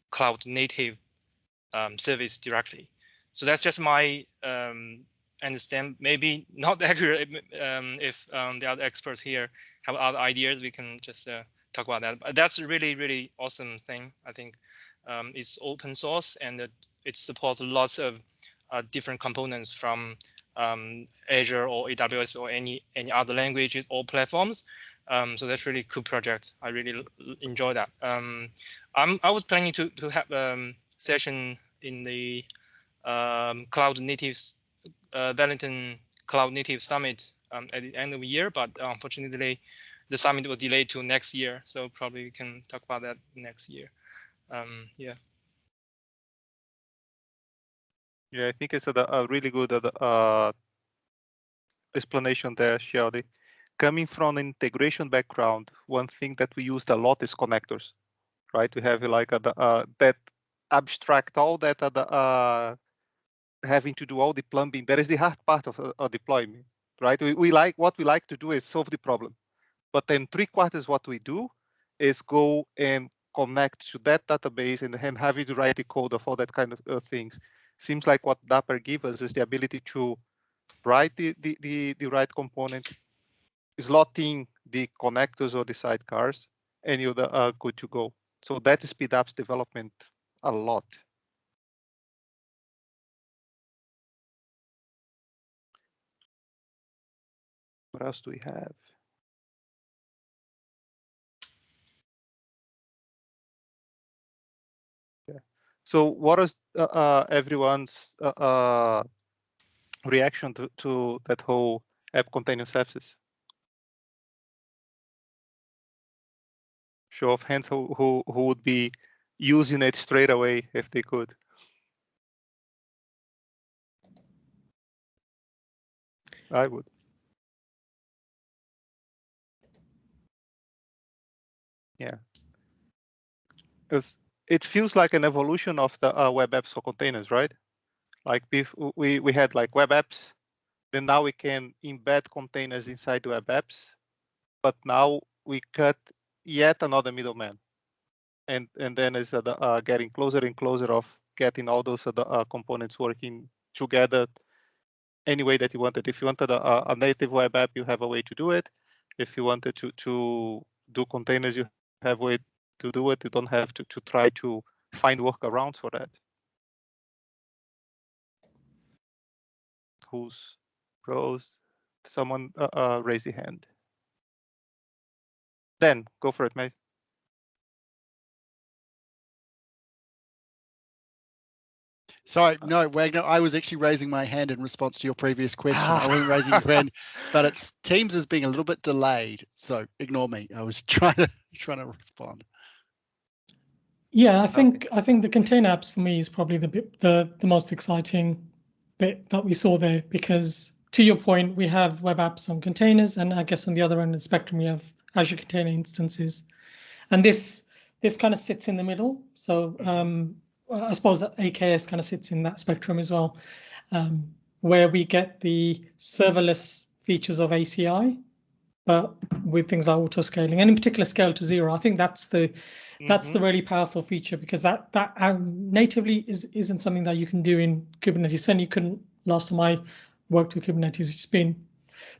cloud native service directly. So that's just my understand. Maybe not accurate. If the other experts here have other ideas, we can just talk about that. But that's a really, really awesome thing. I think it's open source and it supports lots of different components from Azure or AWS or any other languages or platforms. So that's really cool project. I really enjoy that. I was planning to have a session in the Cloud Natives Wellington Cloud Native Summit at the end of the year, but unfortunately, the summit was delayed to next year. So probably we can talk about that next year. Yeah. Yeah, I think it's a really good explanation there, Xiaodi. Coming from an integration background, one thing that we used a lot is connectors, right? We have like that abstract all that having to do all the plumbing. That is the hard part of deployment, right? What we like to do is solve the problem, but then 3/4 what we do is go and connect to that database and then have you write the code of all that kind of things. Seems like what Dapper gives us is the ability to write the right component, slotting the connectors or the sidecars, and you're good to go. So that speeds up development a lot. What else do we have? Yeah. So what is everyone's reaction to that whole app container sepsis? Show of hands who would be using it straight away if they could. I would. Yeah. It feels like an evolution of the web apps for containers, right? Like we had like web apps, then now we can embed containers inside web apps, but now we cut yet another middleman, and then it's getting closer and closer of getting all those components working together any way that you wanted. If you wanted a native web app, you have a way to do it. if you wanted to do containers, you have a way to do it. You don't have to try to find workarounds for that. Who's rose? Someone raise your hand. Then go for it, mate. Sorry, no, Wagner, I was actually raising my hand in response to your previous question. I wasn't raising your hand, but it's Teams is being a little bit delayed, so ignore me. I was trying to respond. Yeah, I think the container apps for me is probably the most exciting bit that we saw there, because to your point, we have web apps on containers, and I guess on the other end of the spectrum, we have Azure container instances, and this kind of sits in the middle. So I suppose that AKS kind of sits in that spectrum as well, where we get the serverless features of ACI, but with things like auto scaling, and in particular scale to zero. I think that's the really powerful feature, because that natively isn't something that you can do in Kubernetes. Certainly you couldn't last time I worked with Kubernetes. It's been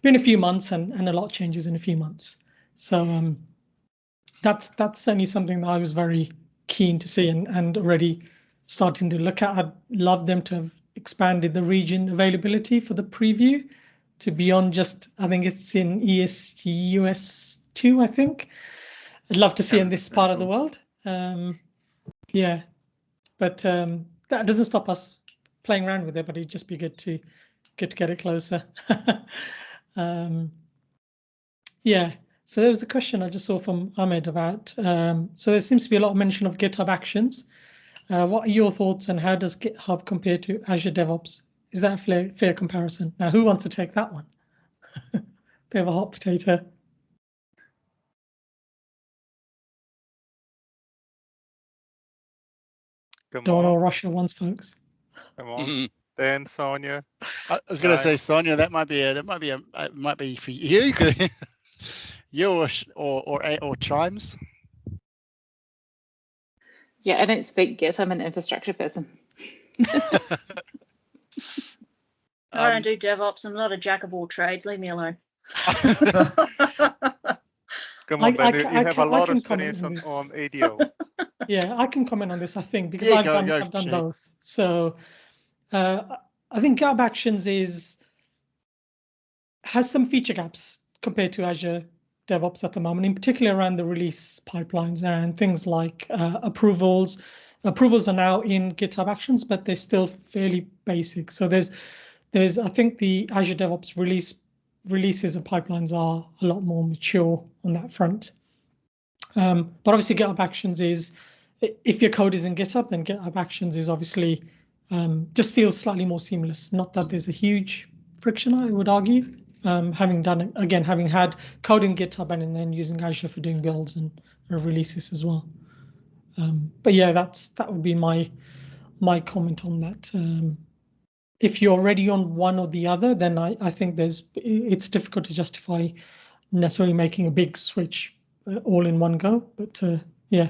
a few months, and a lot changes in a few months. So that's certainly something that I was very keen to see, and already starting to look at. I'd love them to have expanded the region availability for the preview to beyond just, I think it's in EST US 2, I think. I'd love to see in this part of the world. Yeah, but that doesn't stop us playing around with it, but it'd just be good to get it closer. Yeah, so there was a question I just saw from Ahmed about, so there seems to be a lot of mention of GitHub Actions. What are your thoughts, and how does GitHub compare to Azure DevOps? Is that a fair comparison? Now, who wants to take that one? They have a hot potato. Don't know Russia wants, folks. Come on. Then Sonia. I was going to say, Sonia, that might be for you. You or Chimes. Yeah, I don't speak Git. I'm an infrastructure person. I don't do DevOps. I'm not a jack of all trades. Leave me alone. Come on, Ben. You have a lot of experience on ADO. Yeah, I can comment on this, I think, because I've done both. So I think GitHub Actions has some feature gaps compared to Azure DevOps at the moment, in particular around the release pipelines and things like approvals. Approvals are now in GitHub Actions, but they're still fairly basic. So there's I think the Azure DevOps releases and pipelines are a lot more mature on that front. But obviously GitHub Actions is, if your code is in GitHub, then GitHub Actions is obviously just feels slightly more seamless. Not that there's a huge friction, I would argue, having had code in GitHub and then using Azure for doing builds and releases as well. But yeah, that would be my comment on that. If you're already on one or the other, then I think it's difficult to justify necessarily making a big switch all in one go. But yeah.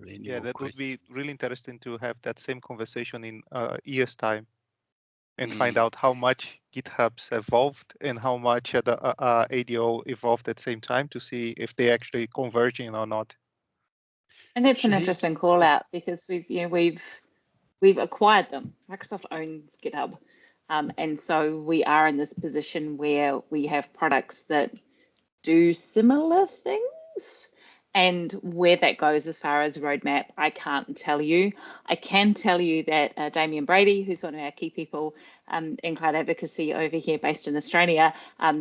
Yeah, that would be really interesting to have that same conversation in a year's time, and find out how much GitHub's evolved and how much the ADO evolved at the same time, to see if they actually converging or not. And that's an interesting call out, because we've acquired them. Microsoft owns GitHub, and so we are in this position where we have products that do similar things. And where that goes as far as roadmap, I can't tell you. I can tell you that Damien Brady, who's one of our key people in cloud advocacy over here based in Australia,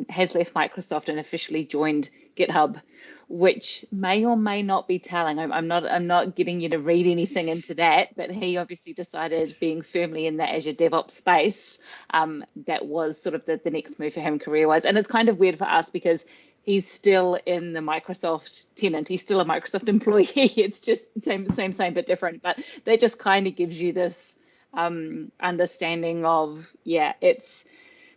has left Microsoft and officially joined GitHub, which may or may not be telling. I'm not getting you to read anything into that, but he obviously decided, being firmly in the Azure DevOps space, that was sort of the next move for him career-wise. And it's kind of weird for us, because he's still in the Microsoft tenant. He's still a Microsoft employee. It's just same, but different. But that just kind of gives you this understanding of, yeah, it's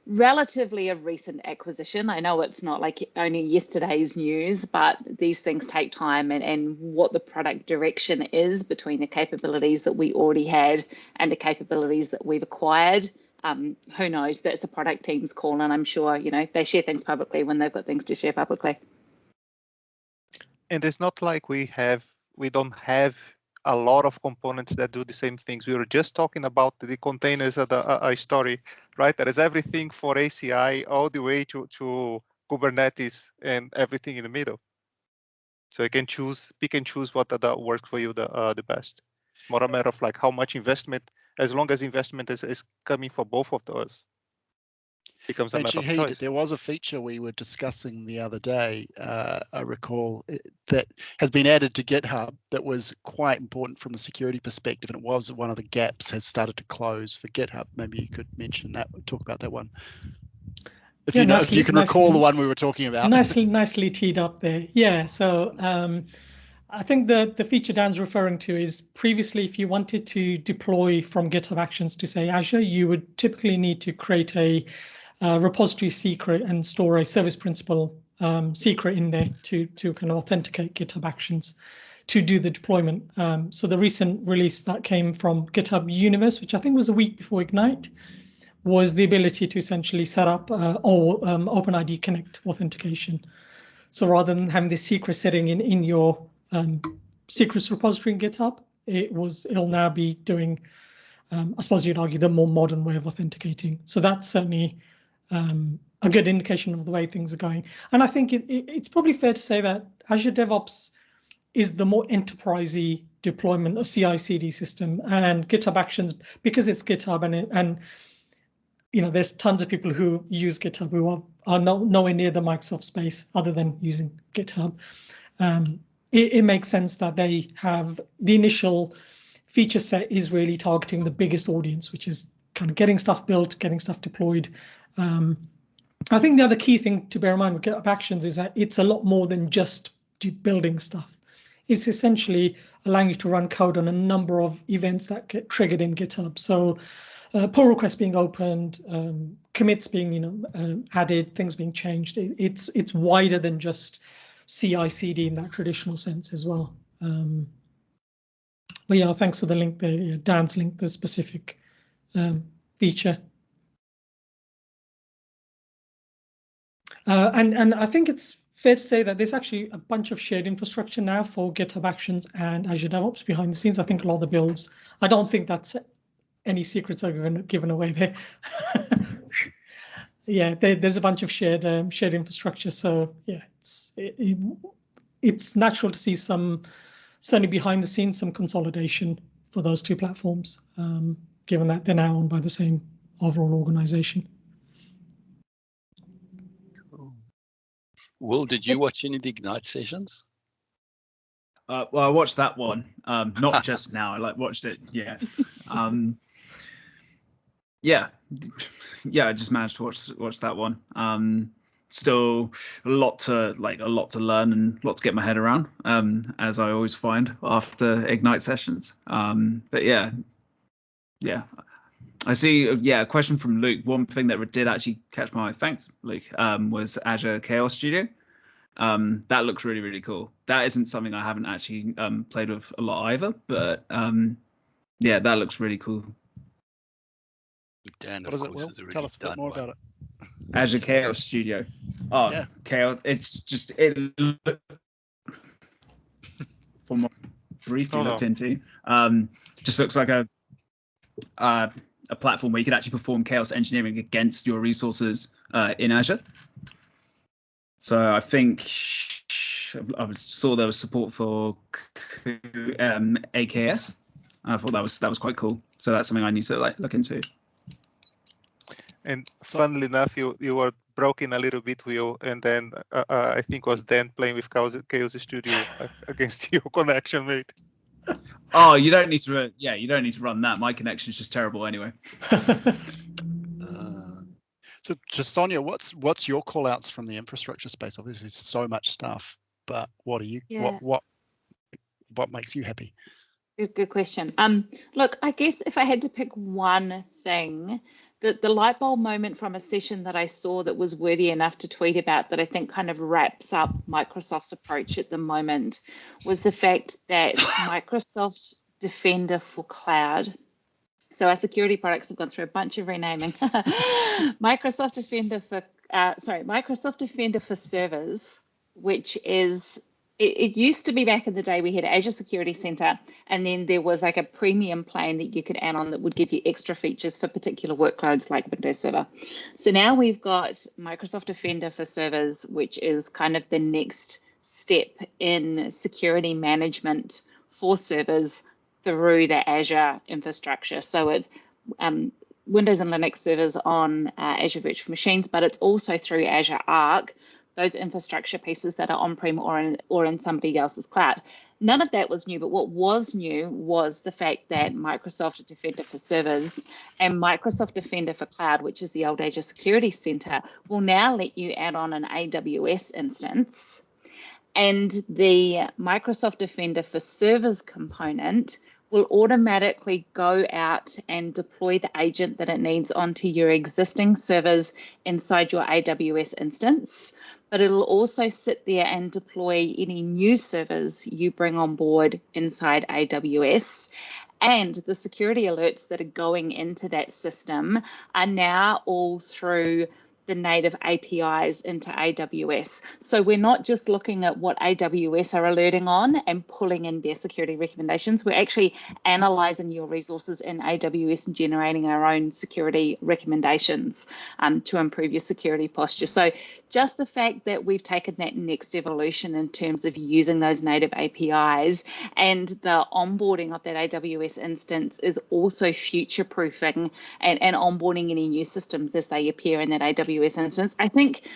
relatively a recent acquisition. I know it's not like only yesterday's news, but these things take time, and what the product direction is between the capabilities that we already had and the capabilities that we've acquired who knows? That's the product team's call, and I'm sure, you know, they share things publicly when they've got things to share publicly. And it's not like we don't have a lot of components that do the same things. We were just talking about the containers at a story, right? There is everything for ACI all the way to Kubernetes and everything in the middle. So you can pick and choose what that works for you the best. It's more a matter of like how much investment, as long as investment is coming for both of those, becomes a matter of choice. There was a feature we were discussing the other day, I recall, that has been added to GitHub that was quite important from a security perspective, and it was one of the gaps has started to close for GitHub. Maybe you could mention that, talk about that one. If you can recall the one we were talking about. Nicely teed up there. Yeah, so I think the feature Dan's referring to is previously, if you wanted to deploy from GitHub Actions to, say, Azure, you would typically need to create a repository secret and store a service principal secret in there to kind of authenticate GitHub Actions to do the deployment. So the recent release that came from GitHub Universe, which I think was a week before Ignite, was the ability to essentially set up OpenID Connect authentication. So rather than having this secret setting in your secrets repository in GitHub, it'll now be doing, I suppose you'd argue, the more modern way of authenticating. So that's certainly a good indication of the way things are going. And I think it's probably fair to say that Azure DevOps is the more enterprisey deployment of CI/CD system, and GitHub Actions, because it's GitHub and you know, there's tons of people who use GitHub who are nowhere near the Microsoft space other than using GitHub. It makes sense that they have the initial feature set is really targeting the biggest audience, which is kind of getting stuff built, getting stuff deployed. I think the other key thing to bear in mind with GitHub Actions is that it's a lot more than just building stuff. It's essentially allowing you to run code on a number of events that get triggered in GitHub. So pull requests being opened, commits being added, things being changed. It's wider than just CI/CD in that traditional sense as well. But yeah, thanks for the link there. Yeah, Dan's link, the specific feature. And I think it's fair to say that there's actually a bunch of shared infrastructure now for GitHub Actions and Azure DevOps behind the scenes. I think a lot of the builds, I don't think that's any secrets are given away there. Yeah, there's a bunch of shared infrastructure. So yeah, it's natural to see certainly behind the scenes, some consolidation for those two platforms, given that they're now owned by the same overall organization. Will, did you watch any of the Ignite sessions? Well, I watched that one, not just now. I watched it. Yeah, I just managed to watch that one. Still a lot to learn and a lot to get my head around, as I always find after Ignite sessions. But yeah. I see. A question from Luke. One thing that did actually catch my eye, thanks, Luke, was Azure Chaos Studio. That looks really, really cool. That isn't something I haven't actually played with a lot either, but yeah, that looks really cool. Dan, what is it, Will? Tell us a bit more about it. Azure Chaos Studio. Oh, yeah. Chaos. It's just from what briefly looked into. Just looks like a platform where you could actually perform chaos engineering against your resources in Azure. So I think I saw there was support for AKS. I thought that was quite cool. So that's something I need to look into. And funnily enough, you were broken a little bit, Will, and then I think it was Dan playing with Chaos Studio against your connection, mate. Oh, you don't need to. Yeah, you don't need to run that. My connection is just terrible anyway. So, Sonia, what's your call outs from the infrastructure space? Obviously, so much stuff, but what are you? Yeah. What makes you happy? Good question. Look, I guess if I had to pick one thing, the light bulb moment from a session that I saw that was worthy enough to tweet about, that I think kind of wraps up Microsoft's approach at the moment, was the fact that Microsoft Defender for Cloud, So our security products have gone through a bunch of renaming. Microsoft Defender for Servers, which is, it used to be back in the day we had Azure Security Center, and then there was like a premium plan that you could add on that would give you extra features for particular workloads like Windows Server. So now we've got Microsoft Defender for Servers, which is kind of the next step in security management for servers through the Azure infrastructure. So it's Windows and Linux servers on Azure Virtual Machines, but it's also through Azure Arc, those infrastructure pieces that are on-prem or in somebody else's cloud. None of that was new, but what was new was the fact that Microsoft Defender for Servers and Microsoft Defender for Cloud, which is the old Azure Security Center, will now let you add on an AWS instance. And the Microsoft Defender for Servers component will automatically go out and deploy the agent that it needs onto your existing servers inside your AWS instance. But it'll also sit there and deploy any new servers you bring on board inside AWS. And the security alerts that are going into that system are now all through the native APIs into AWS. So we're not just looking at what AWS are alerting on and pulling in their security recommendations. We're actually analyzing your resources in AWS and generating our own security recommendations to improve your security posture. So just the fact that we've taken that next evolution in terms of using those native APIs and the onboarding of that AWS instance is also future-proofing and onboarding any new systems as they appear in that AWS instance. I think,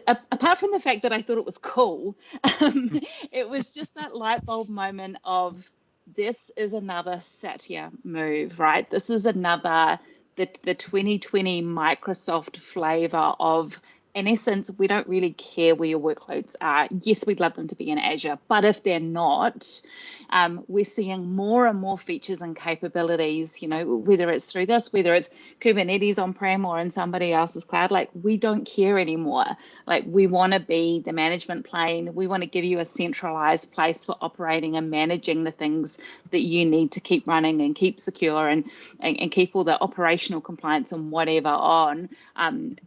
apart from the fact that I thought it was cool, it was just that light bulb moment of, this is another Satya move, right? This is another, the 2020 Microsoft flavor of, in essence, we don't really care where your workloads are. Yes, we'd love them to be in Azure, but if they're not, we're seeing more and more features and capabilities, you know, whether it's through this, whether it's Kubernetes on-prem or in somebody else's cloud, like, we don't care anymore. Like, we want to be the management plane. We want to give you a centralized place for operating and managing the things that you need to keep running and keep secure and keep all the operational compliance and whatever on.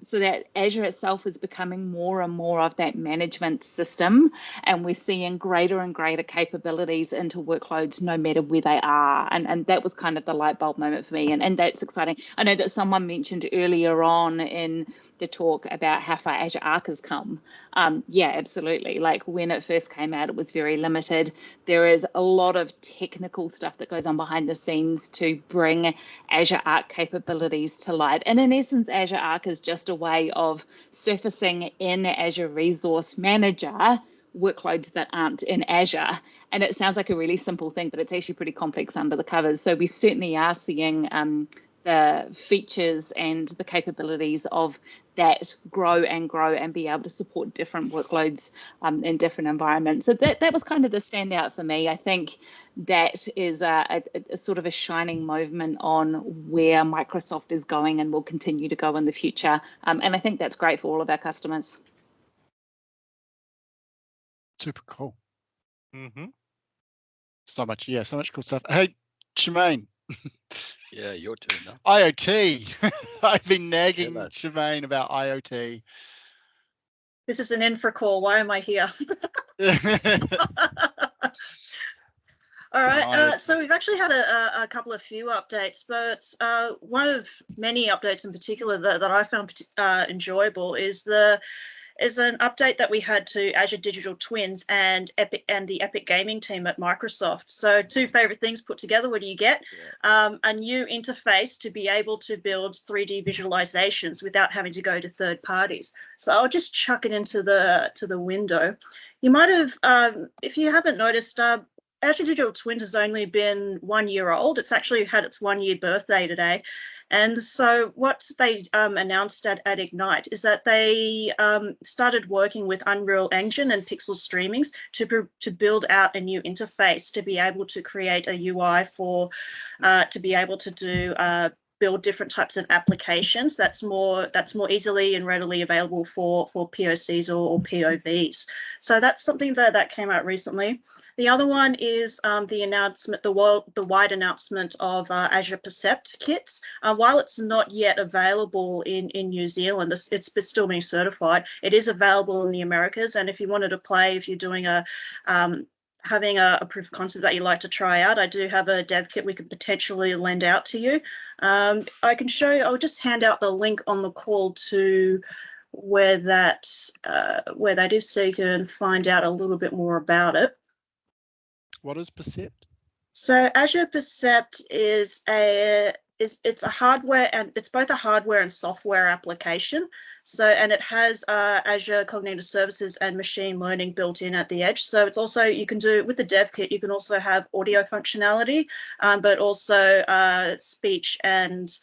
So that Azure itself is becoming more and more of that management system, and we're seeing greater and greater capabilities into workloads no matter where they are, and that was kind of the light bulb moment for me, and that's exciting. I know that someone mentioned earlier on in the talk about how far Azure Arc has come. Yeah, absolutely. Like, when it first came out, it was very limited. There is a lot of technical stuff that goes on behind the scenes to bring Azure Arc capabilities to light. And in essence, Azure Arc is just a way of surfacing in Azure Resource Manager workloads that aren't in Azure. And it sounds like a really simple thing, but it's actually pretty complex under the covers. So we certainly are seeing the features and the capabilities of that grow and be able to support different workloads in different environments. So that was kind of the standout for me. I think that is a sort of a shining moment on where Microsoft is going and will continue to go in the future. And I think that's great for all of our customers. Super cool. Mm-hmm. So much cool stuff. Hey, Shemaine. Yeah, your turn now. IoT. I've been nagging Shemaine about IoT. This is an infra call. Why am I here? All right. So we've actually had a couple of few updates, but one of many updates in particular that I found enjoyable is an update that we had to Azure Digital Twins and the Epic Gaming team at Microsoft. So two favorite things put together. What do you get? Yeah. A new interface to be able to build 3D visualizations without having to go to third parties. So I'll just chuck it into the window. You might have, if you haven't noticed, Azure Digital Twins has only been 1 year old. It's actually had its 1 year birthday today. And so what they announced at Ignite is that they started working with Unreal Engine and Pixel Streamings to build out a new interface to be able to create a UI for, to be able to do build different types of applications that's more easily and readily available for POCs or POVs. So that's something that came out recently. The other one is the announcement, the wide announcement of Azure Percept kits. While it's not yet available in New Zealand, it's still being certified. It is available in the Americas, and if you wanted to play, if you're doing having a proof of concept that you like to try out, I do have a dev kit we could potentially lend out to you. I can show you. I'll just hand out the link on the call to where that is, so you can find out a little bit more about it. What is Percept? So Azure Percept is it's a hardware, and it's both a hardware and software application. So, and it has Azure Cognitive Services and machine learning built in at the edge. So it's also, you can do with the dev kit, you can also have audio functionality, but also speech and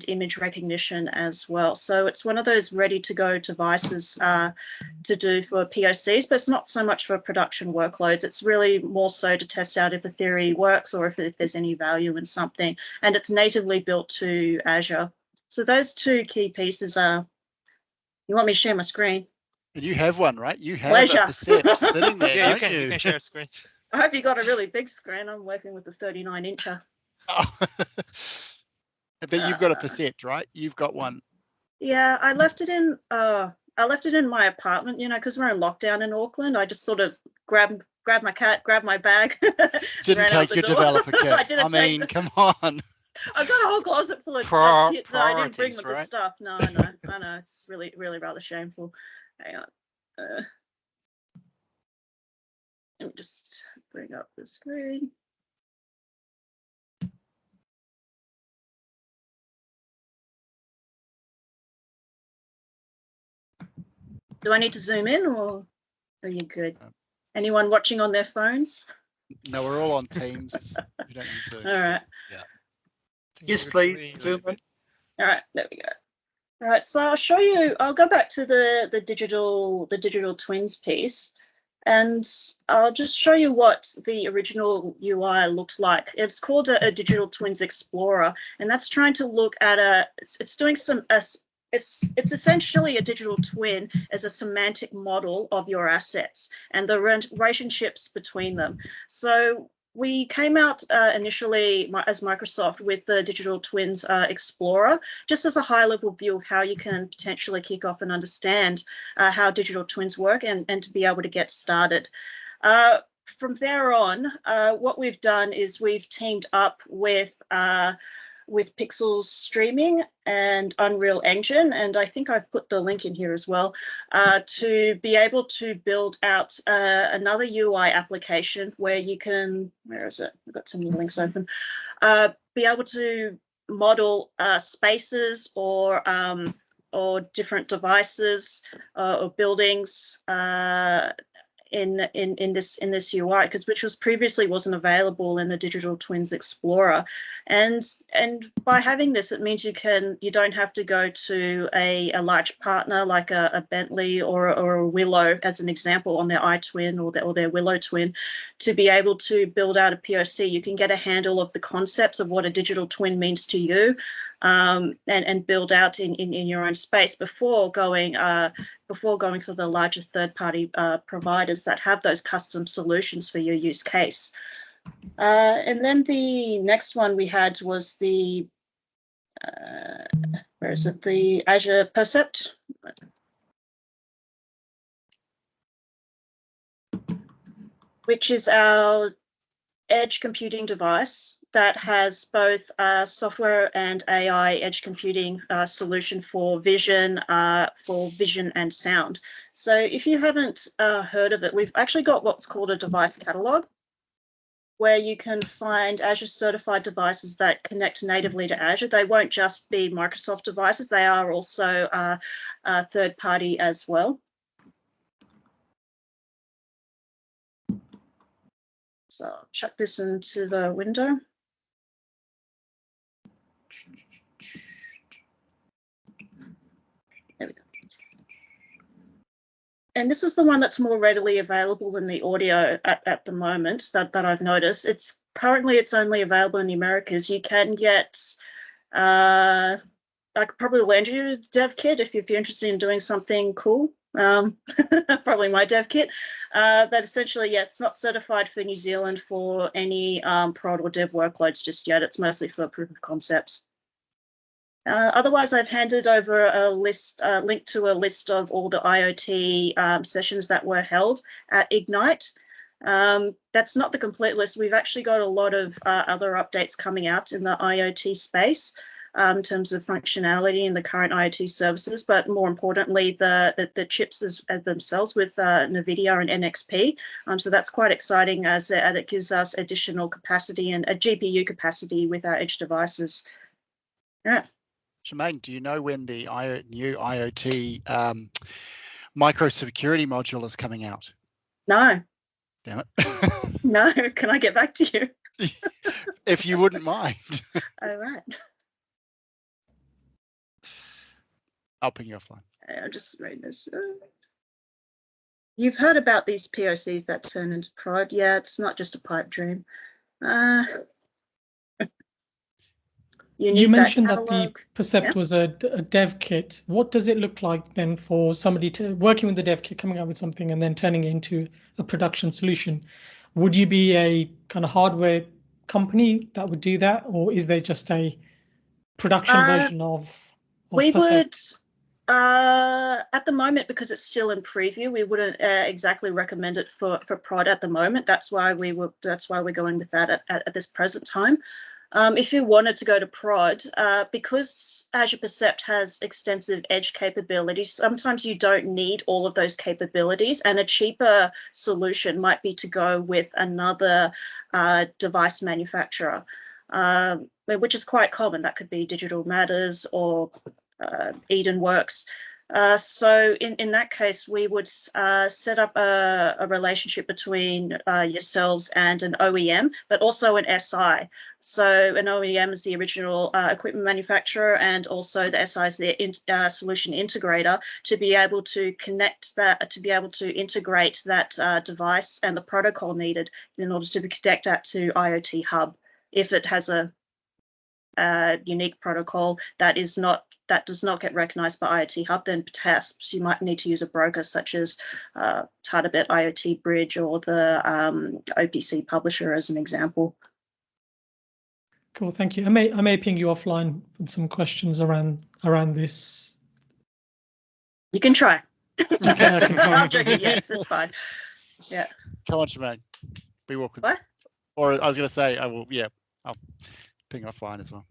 image recognition as well. So it's one of those ready to go devices to do for POCs, but it's not so much for production workloads. It's really more so to test out if the theory works or if there's any value in something. And it's natively built to Azure. So those two key pieces are. You want me to share my screen? You have one, right? You have Pleasure. a Percept sitting there, Yeah, don't you can share a screen. I hope you got a really big screen. I'm working with a 39-incher. Oh. But you've got a Percept, right? You've got one. Yeah, I left it in my apartment, you know, because we're in lockdown in Auckland. I just sort of grabbed my cat, grabbed my bag. Didn't take your developer kit. I mean, come on. I've got a whole closet full of kits that I didn't bring with the stuff. No, I know. It's really rather shameful. Hang on. Let me just bring up the screen. Do I need to zoom in, or are you good? Anyone watching on their phones? No, we're all on Teams. You don't need Zoom. All right. Yeah. Yes, please. Zoom in. All right, there we go. All right, so I'll show you. I'll go back to the digital twins piece, and I'll just show you what the original UI looks like. It's called a Digital Twins Explorer, and that's trying to look at it's doing some. It's essentially a digital twin as a semantic model of your assets and the relationships between them. So we came out initially as Microsoft with the Digital Twins Explorer, just as a high-level view of how you can potentially kick off and understand how digital twins work and to be able to get started. From there on, what we've done is we've teamed up with Pixel's streaming and Unreal Engine, and I think I've put the link in here as well, to be able to build out another UI application where you can, where is it? I've got some new links open, be able to model spaces or different devices or buildings in this UI, which was previously wasn't available in the Digital Twins Explorer, and by having this, it means you don't have to go to a large partner like a Bentley or a Willow, as an example, on their iTwin or their Willow twin, to be able to build out a POC. You can get a handle of the concepts of what a digital twin means to you, and build out in your own space before going for the larger third-party providers that have those custom solutions for your use case. And then the next one we had was the, where is it? The Azure Percept. Which is our edge computing device that has both software and AI edge computing solution for vision and sound. So if you haven't heard of it, we've actually got what's called a device catalog, where you can find Azure certified devices that connect natively to Azure. They won't just be Microsoft devices, they are also third party as well. So I'll chuck this into the window. There we go. And this is the one that's more readily available than the audio at the moment that I've noticed. It's only available in the Americas. You can get I could probably lend you a dev kit if you're interested in doing something cool. Probably my dev kit. But essentially, yeah, it's not certified for New Zealand for any prod or dev workloads just yet. It's mostly for proof of concepts. Otherwise, I've handed over a list, link to a list of all the IoT sessions that were held at Ignite. That's not the complete list. We've actually got a lot of other updates coming out in the IoT space in terms of functionality in the current IoT services, but more importantly, the chips as themselves with NVIDIA and NXP. So that's quite exciting as it gives us additional capacity and a GPU capacity with our edge devices. Yeah. Shemaine, do you know when the new IoT micro security module is coming out? No. Damn it. No, can I get back to you? If you wouldn't mind. All right. I'll ping you offline. I'm just reading this. You've heard about these POCs that turn into prod. Yeah, it's not just a pipe dream. You mentioned that the Percept was a dev kit. What does it look like then for somebody working with the dev kit, coming up with something and then turning it into a production solution? Would you be a kind of hardware company that would do that, or is there just a production version of we Percept? would, at the moment, because it's still in preview, we wouldn't exactly recommend it for prod at the moment. That's why we're going with that at this present time. If you wanted to go to prod, because Azure Percept has extensive edge capabilities, sometimes you don't need all of those capabilities, and a cheaper solution might be to go with another device manufacturer, which is quite common. That could be Digital Matters or EdenWorks. So in that case, we would set up a relationship between yourselves and an OEM, but also an SI. So an OEM is the original equipment manufacturer, and also the SI is the solution integrator, to be able to connect that, to be able to integrate that device and the protocol needed in order to connect that to IoT Hub. If it has a unique protocol that does not get recognized by IoT Hub, then perhaps you might need to use a broker such as Tardabit IoT Bridge or the OPC publisher as an example. Cool, thank you. I may ping you offline with some questions around this. You can try. I'm joking. Yes, it's fine. Yeah. Come on, Shemaine. We walk with. What? Or I was going to say, I will. Yeah, I'll ping offline as well.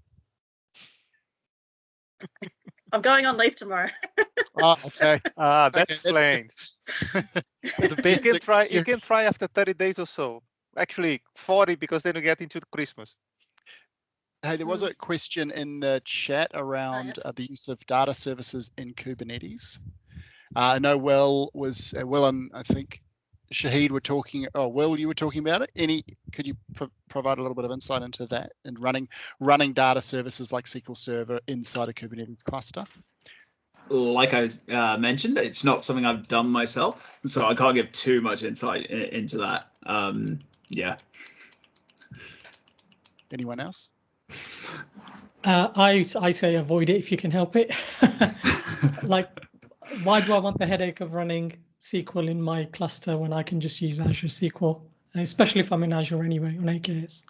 I'm going on leave tomorrow. Oh, okay. That explains. The best you can try after 30 days or so. Actually, 40, because then you get into Christmas. Hey, there was a question in the chat around the use of data services in Kubernetes. I know Will and I think Shahid were talking. Oh, Will, you were talking about it. Could you provide a little bit of insight into that and running data services like SQL Server inside a Kubernetes cluster? Like I mentioned, it's not something I've done myself, so I can't give too much insight into that. Yeah. Anyone else? I say avoid it if you can help it. Like, why do I want the headache of running SQL in my cluster when I can just use Azure SQL, especially if I'm in Azure anyway on AKS?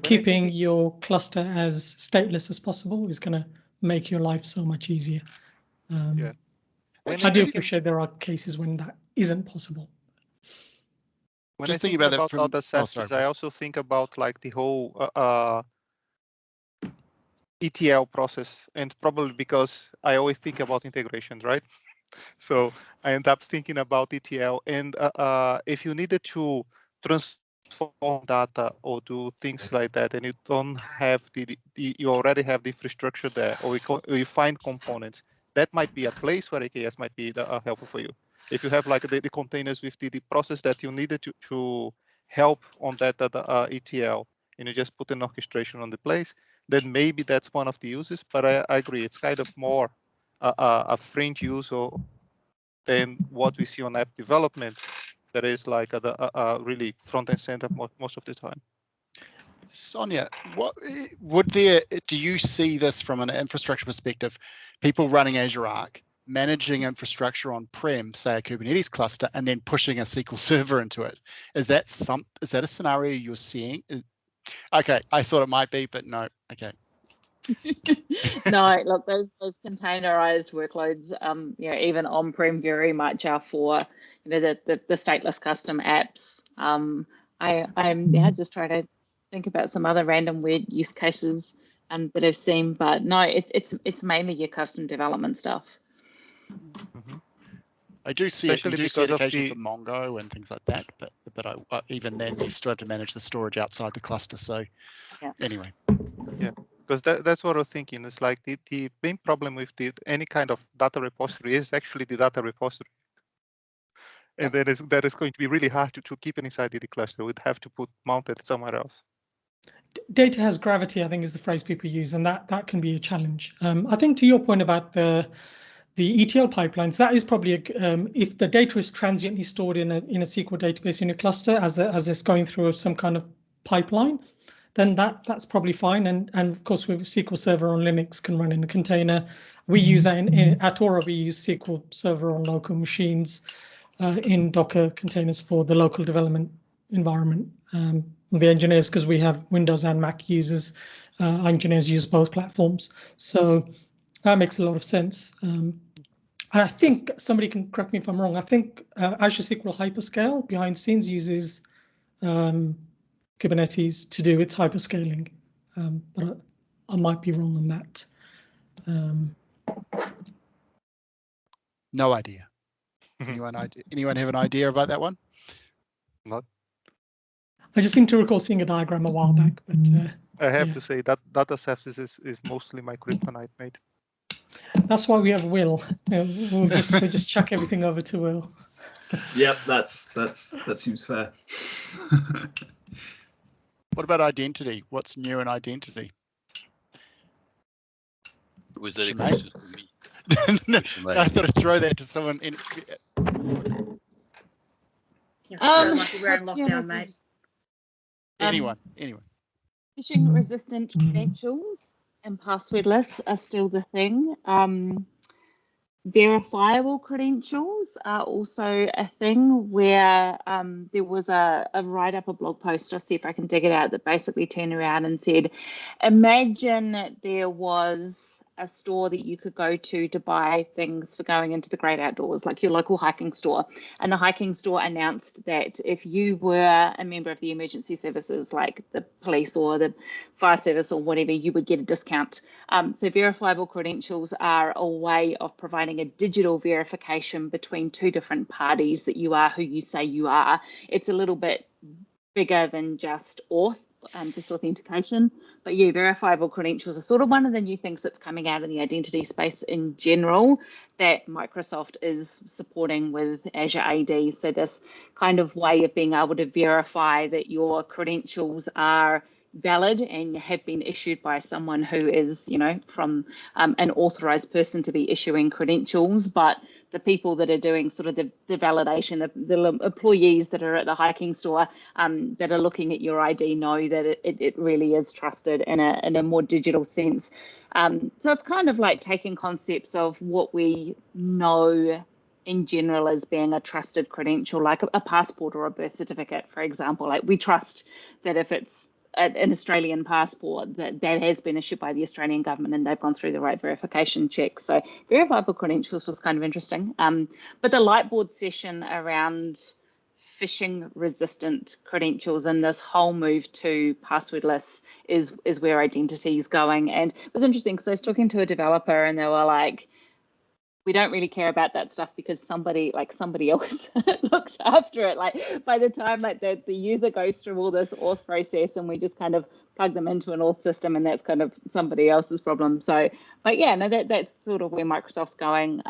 Keeping your cluster as stateless as possible is going to make your life so much easier. Yeah. I do appreciate there are cases when that isn't possible. When Just I think about data services, I also think about like the whole ETL process, and probably because I always think about integration, right? So I end up thinking about ETL, and if you needed to transform data or do things like that, and you don't have you already have the infrastructure there, or you find components, that might be a place where AKS might be helpful for you. If you have like the containers with the process that you needed to help on that ETL, and you just put an orchestration on the place, then maybe that's one of the uses. But I agree, it's kind of more a fringe use than what we see on app development. That is like really front and center most of the time. Sonia, what do you see this from an infrastructure perspective? People running Azure Arc, managing infrastructure on-prem, say a Kubernetes cluster, and then pushing a SQL Server into it. Is that a scenario you're seeing? Okay, I thought it might be, but no. Okay. No, look, those containerized workloads, even on-prem very much are for the stateless custom apps. I'm just trying to think about some other random weird use cases that I've seen, but no, it's mainly your custom development stuff. Mm-hmm. I do see Especially it. You do see it because of occasionally for Mongo and things like that, but even then you still have to manage the storage outside the cluster. So anyway. Yeah, because that's what I was thinking. It's like the main problem with any kind of data repository is actually the data repository. And that is going to be really hard to keep it inside the cluster. We'd have to mount it somewhere else. Data has gravity, I think, is the phrase people use, and that can be a challenge. I think to your point about the ETL pipelines, that is probably if the data is transiently stored in a SQL database in your cluster as it's going through some kind of pipeline, then that's probably fine. And of course, with SQL Server on Linux can run in a container. We use that at Aura. We use SQL Server on local machines in Docker containers for the local development environment. The engineers, because we have Windows and Mac users, engineers use both platforms. So that makes a lot of sense. And I think somebody can correct me if I'm wrong. I think Azure SQL Hyperscale behind the scenes uses Kubernetes to do its hyperscaling, but I might be wrong on that. No idea. Anyone have an idea about that one? Not. I just seem to recall seeing a diagram a while back, but I have to say that data sepsis is mostly my kryptonite, mate. That's why we have Will. We'll just chuck everything over to Will. Yep, that seems fair. What about identity? What's new in identity? Was that a question for me? No, I thought I'd throw that to someone. You're so lucky we're in lockdown, mate. Anyone. Phishing resistant credentials and passwordless are still the thing. Verifiable credentials are also a thing where there was a write-up, a blog post, I'll see if I can dig it out, that basically turned around and said, imagine there was a store that you could go to buy things for going into the great outdoors, like your local hiking store. And the hiking store announced that if you were a member of the emergency services, like the police or the fire service or whatever, you would get a discount. So verifiable credentials are a way of providing a digital verification between two different parties that you are who you say you are. It's a little bit bigger than just just authentication. But yeah, verifiable credentials are sort of one of the new things that's coming out in the identity space in general that Microsoft is supporting with Azure AD. So this kind of way of being able to verify that your credentials are valid and have been issued by someone who is, from an authorized person to be issuing credentials, but the people that are doing sort of the validation, the employees that are at the hiking store that are looking at your ID know that it really is trusted in a more digital sense. So it's kind of like taking concepts of what we know in general as being a trusted credential, like a passport or a birth certificate, for example. Like we trust that if it's an Australian passport that has been issued by the Australian government and they've gone through the right verification check. So verifiable credentials was kind of interesting. But the Lightboard session around phishing resistant credentials and this whole move to passwordless is where identity is going. And it was interesting because I was talking to a developer and they were like, we don't really care about that stuff because somebody else looks after it. Like by the time the user goes through all this auth process and we just kind of plug them into an auth system and that's kind of somebody else's problem. So, but yeah, no, that's sort of where Microsoft's going.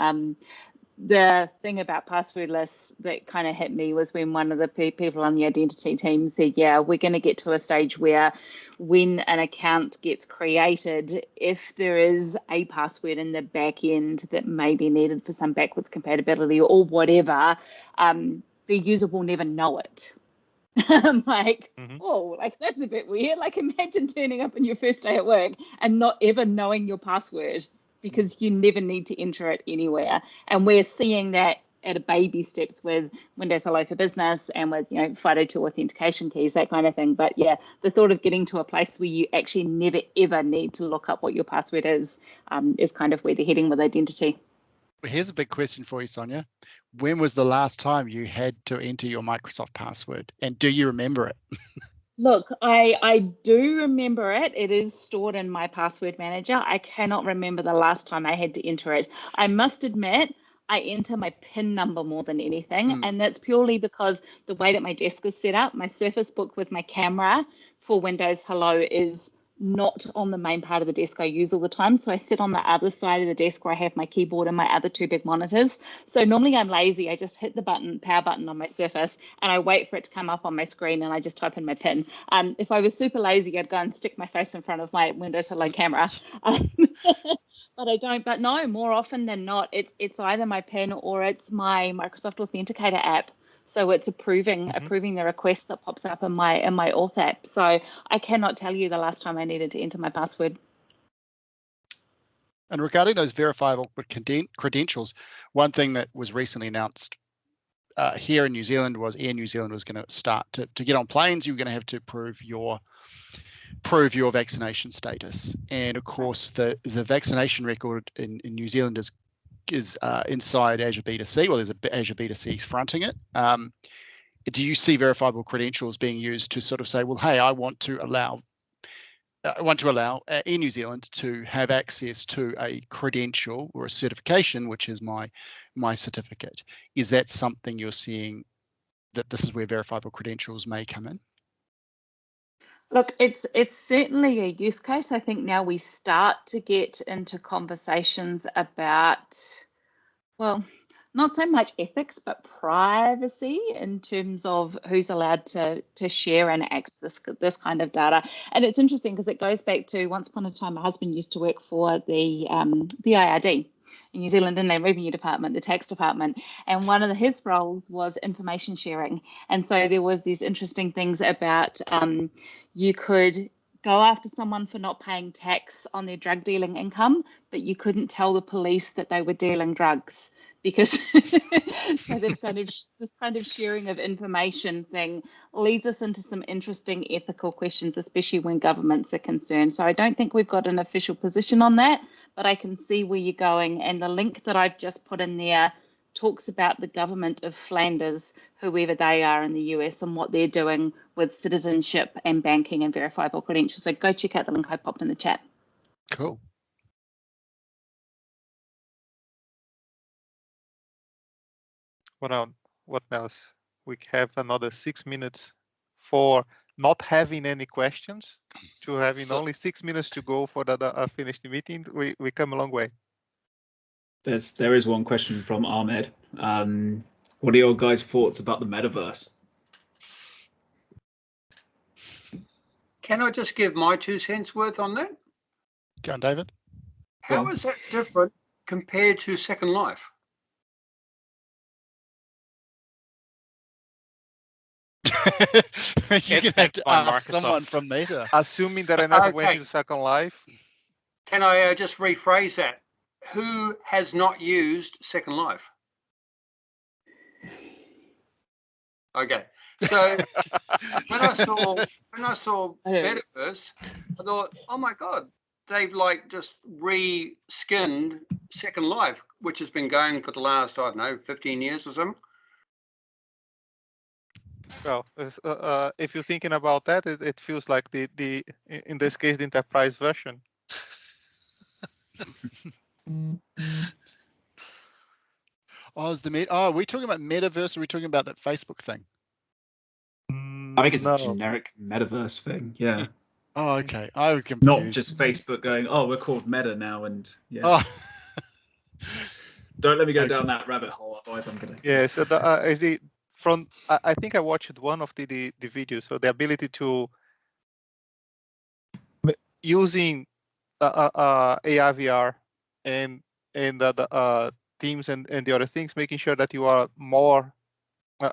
The thing about passwordless that kind of hit me was when one of the people on the identity team said, yeah, we're going to get to a stage where when an account gets created, if there is a password in the back end that may be needed for some backwards compatibility or whatever, the user will never know it. I'm like, oh, like that's a bit weird. Like imagine turning up on your first day at work and not ever knowing your password because you never need to enter it anywhere. And we're seeing that at a baby steps with Windows Hello for Business and with, you know, FIDO2 authentication keys, that kind of thing. But yeah, the thought of getting to a place where you actually never ever need to look up what your password is kind of where they're heading with identity. Here's a big question for you, Sonia. When was the last time you had to enter your Microsoft password? And do you remember it? Look, I do remember it. It is stored in my password manager. I cannot remember the last time I had to enter it. I must admit, I enter my PIN number more than anything. And that's purely because the way that my desk is set up, my Surface Book with my camera for Windows Hello is not on the main part of the desk I use all the time. So I sit on the other side of the desk where I have my keyboard and my other two big monitors. So normally I'm lazy. I just hit the power button on my Surface and I wait for it to come up on my screen and I just type in my PIN. If I was super lazy, I'd go and stick my face in front of my Windows Hello camera. But I don't. But no, more often than not, it's either my PIN or it's my Microsoft Authenticator app. So it's approving the request that pops up in my Auth app. So I cannot tell you the last time I needed to enter my password. And regarding those verifiable credentials, one thing that was recently announced here in New Zealand was Air New Zealand was going to start to get on planes. You were going to have to prove your vaccination status, and of course the vaccination record in New Zealand is inside Azure B2C. Well, there's a Azure B2C fronting it. Do you see verifiable credentials being used to sort of say, well, hey, I want to allow in New Zealand to have access to a credential or a certification, which is my certificate? Is that something you're seeing, that this is where verifiable credentials may come in? Look, it's certainly a use case. I think now we start to get into conversations about, well, not so much ethics, but privacy in terms of who's allowed to share and access this kind of data. And it's interesting because it goes back to once upon a time, my husband used to work for the IRD in New Zealand in the revenue department, the tax department. And one of his roles was information sharing. And so there was these interesting things about you could go after someone for not paying tax on their drug dealing income, but you couldn't tell the police that they were dealing drugs because so this kind of sharing of information thing leads us into some interesting ethical questions, especially when governments are concerned. So I don't think we've got an official position on that, but I can see where you're going. And the link that I've just put in there talks about the government of Flanders, whoever they are in the US, and what they're doing with citizenship and banking and verifiable credentials. So go check out the link I popped in the chat. Cool. What else? We have another 6 minutes for not having any questions to having only 6 minutes to go for the finish the meeting. We come a long way. There is one question from Ahmed. What are your guys' thoughts about the metaverse? Can I just give my 2 cents worth on that? Go on, David. How is that different compared to Second Life? You're going to have to ask someone from Meta. Assuming that I never went into Second Life. Can I just rephrase that? Who has not used Second Life? Okay, so when I saw Metaverse, I thought, oh my God, they've like just re-skinned Second Life, which has been going for the last, I don't know, 15 years or something. Well, if you're thinking about that, it feels like the in this case the enterprise version. Are we talking about metaverse, or are we talking about that Facebook thing? I think it's a generic metaverse thing. Yeah. Oh, okay. I was confused. Not just Facebook going, oh, we're called Meta now, and yeah. Oh. Don't let me go down that rabbit hole, otherwise I'm gonna. Yeah. So I think I watched one of the videos. So the ability to using AR, VR, and the Teams and the other things, making sure that you are more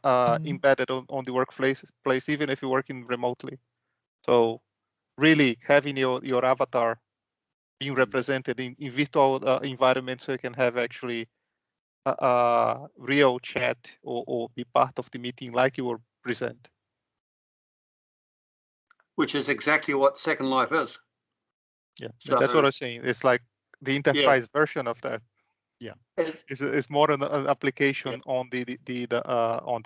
embedded on the workplace, even if you're working remotely. So really having your avatar being represented in virtual environments, so you can have actually real chat or be part of the meeting like you were present. Which is exactly what Second Life is. Yeah, So, that's what I was saying. It's like the enterprise version of that. Yeah, it's more an application on the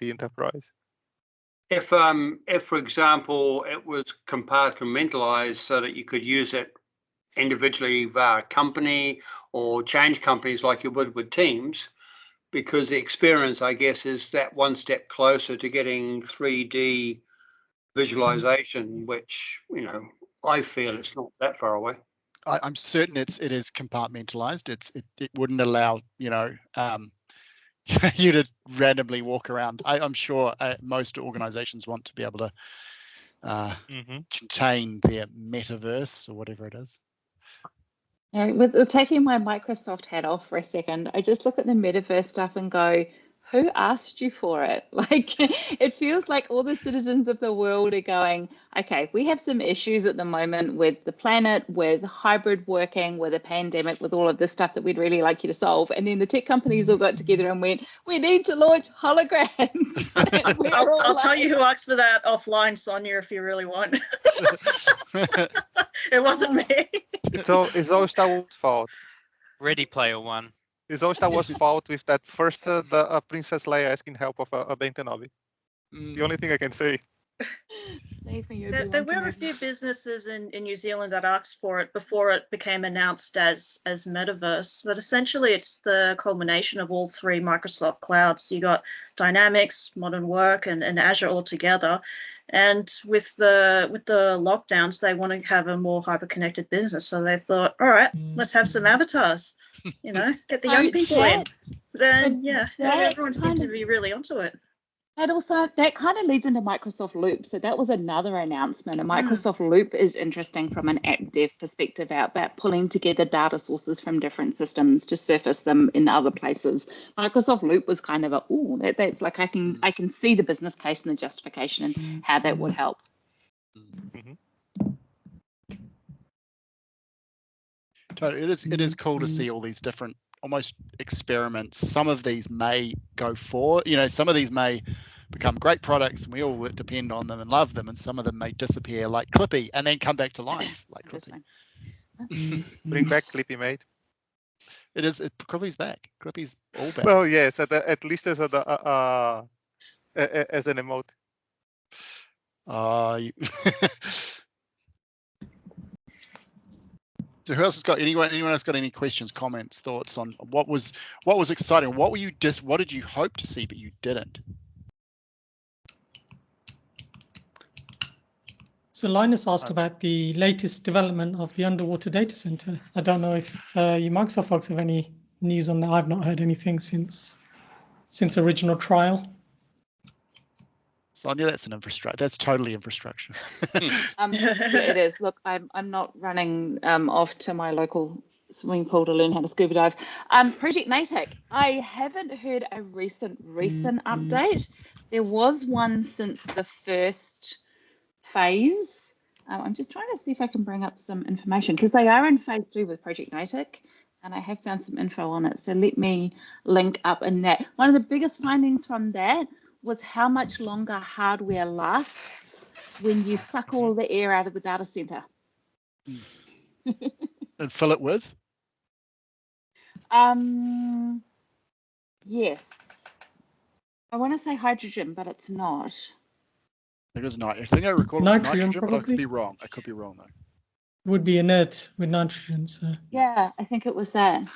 enterprise. If for example it was compartmentalized so that you could use it individually via company or change companies like you would with Teams, because the experience, I guess, is that one step closer to getting 3D visualization, which, you know, I feel it's not that far away. I'm certain it is compartmentalized. It wouldn't allow, you know, you to randomly walk around. I'm sure most organizations want to be able to contain their metaverse or whatever it is. With taking my Microsoft hat off for a second, I just look at the metaverse stuff and go, who asked you for it? Like, it feels like all the citizens of the world are going, okay, we have some issues at the moment with the planet, with hybrid working, with a pandemic, with all of this stuff that we'd really like you to solve. And then the tech companies all got together and went, we need to launch holograms. I'll tell you who asked for that offline, Sonia, if you really want. It wasn't me. It's all Star Wars' fault. Ready Player One. It's all Star Wars' fault with that first the Princess Leia asking help of a Ben-Kenobi. It's the only thing I can say. There were a few businesses in New Zealand that asked for it before it became announced as Metaverse, but essentially it's the culmination of all three Microsoft clouds. You got Dynamics, Modern Work, and Azure all together. And with the lockdowns, they want to have a more hyper-connected business. So they thought, all right, let's have some avatars. You know, get the young people in. Then yeah, everyone seemed to be really onto it. That kind of leads into Microsoft Loop. So that was another announcement. And Microsoft Loop is interesting from an app dev perspective about pulling together data sources from different systems to surface them in other places. Microsoft Loop was kind of that's like I can see the business case and the justification and how that would help. Totally. It is cool to see all these different almost experiments. Some of these may go forward, you know, some of these may become great products and we all depend on them and love them, and some of them may disappear like Clippy and then come back to life like Clippy. Bring back Clippy, mate. Clippy's back. Clippy's all back. Well, yes, at least as an emote. So who else has got anyone else got any questions, comments, thoughts on what was exciting? What did you hope to see but you didn't? So Linus asked about the latest development of the underwater data center. I don't know if you Microsoft folks have any news on that. I've not heard anything since original trial. Sonia, that's an infrastructure. That's totally infrastructure. It is. Look, I'm not running off to my local swimming pool to learn how to scuba dive. Project Natick. I haven't heard a recent update. There was one since the first phase. I'm just trying to see if I can bring up some information because they are in phase 2 with Project Natick, and I have found some info on it. So let me link up in that. One of the biggest findings from that was how much longer hardware lasts when you suck all the air out of the data center. And fill it with? Yes. I want to say hydrogen, but it's not. I think it's not. I think I recall nitrogen, but I could be wrong. I could be wrong though. Would be inert with nitrogen. So. Yeah, I think it was that.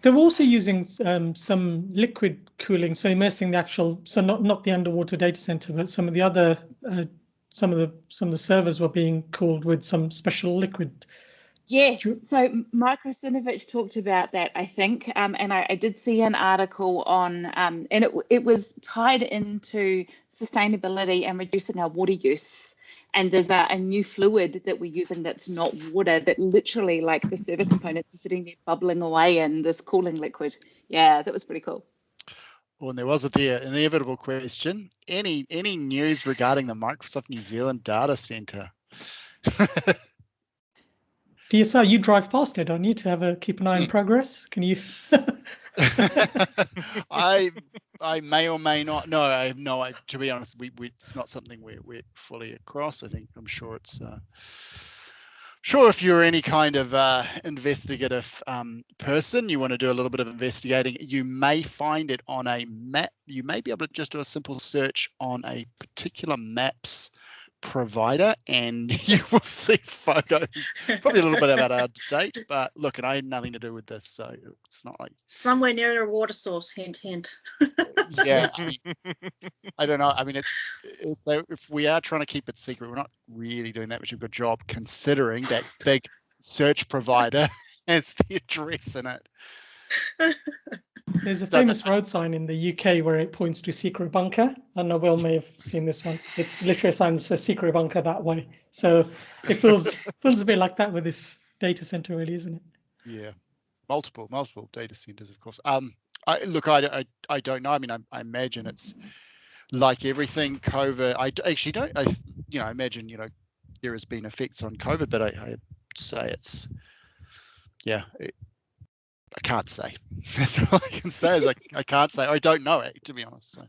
They're also using some liquid cooling, so immersing the actual, so not the underwater data center, but some of the other, some of the servers were being cooled with some special liquid. Yes, so Innovate talked about that, I think, and I did see an article on, and it was tied into sustainability and reducing our water use. And there's a new fluid that we're using that's not water, that literally, like, the server components are sitting there bubbling away in this cooling liquid. Yeah, that was pretty cool. Well, and there was the inevitable question. Any news regarding the Microsoft New Zealand data center? DSR, you drive past it, don't you, to keep an eye on progress? Can you? I may or may not. No, I have no idea. To be honest, it's not something we're fully across. I'm sure it's. Sure, if you're any kind of investigative person, you want to do a little bit of investigating, you may find it on a map. You may be able to just do a simple search on a particular maps provider and you will see photos, probably a little bit out of date, but look, and I had nothing to do with this, so it's not like somewhere near a water source. Hint, hint. Yeah, I don't know. I mean, if we are trying to keep it secret, we're not really doing that much of a good job, considering that big search provider has the address in it. There's a famous road sign in the UK where it points to secret bunker. I know Will may have seen this one. It's literally a sign that says secret bunker that way. So it feels a bit like that with this data center, really, isn't it? Yeah, multiple data centers, of course. I don't know. I mean, I imagine it's like everything COVID. I actually don't. I imagine there has been effects on COVID, but I'd say it's I can't say. That's all I can say is I can't say. I don't know it, to be honest. So.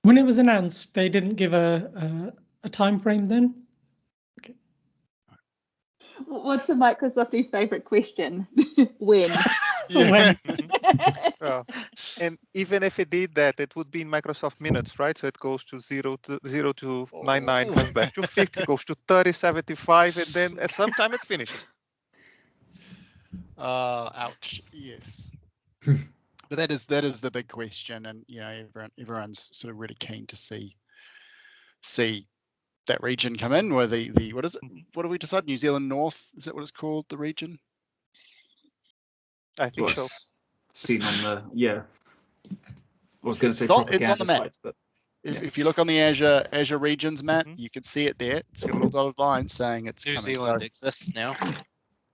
When it was announced, they didn't give a time frame then? Okay. What's a Microsoft's favorite question? When? When? And even if it did that, it would be in Microsoft minutes, right? So it goes to 0 to 99, comes back to 50, goes to 30, 75, and then at some time it finishes. Ouch. Yes. But that is the big question, and everyone's sort of really keen to see that region come in. Where the what is it? What have we decided? New Zealand North, is that what it's called? The region? I think so. Seen on the I was going to say it's on the map. Sites, but if you look on the Azure regions map, you can see it there. It's got a little dotted line saying it's New coming. Zealand exists now.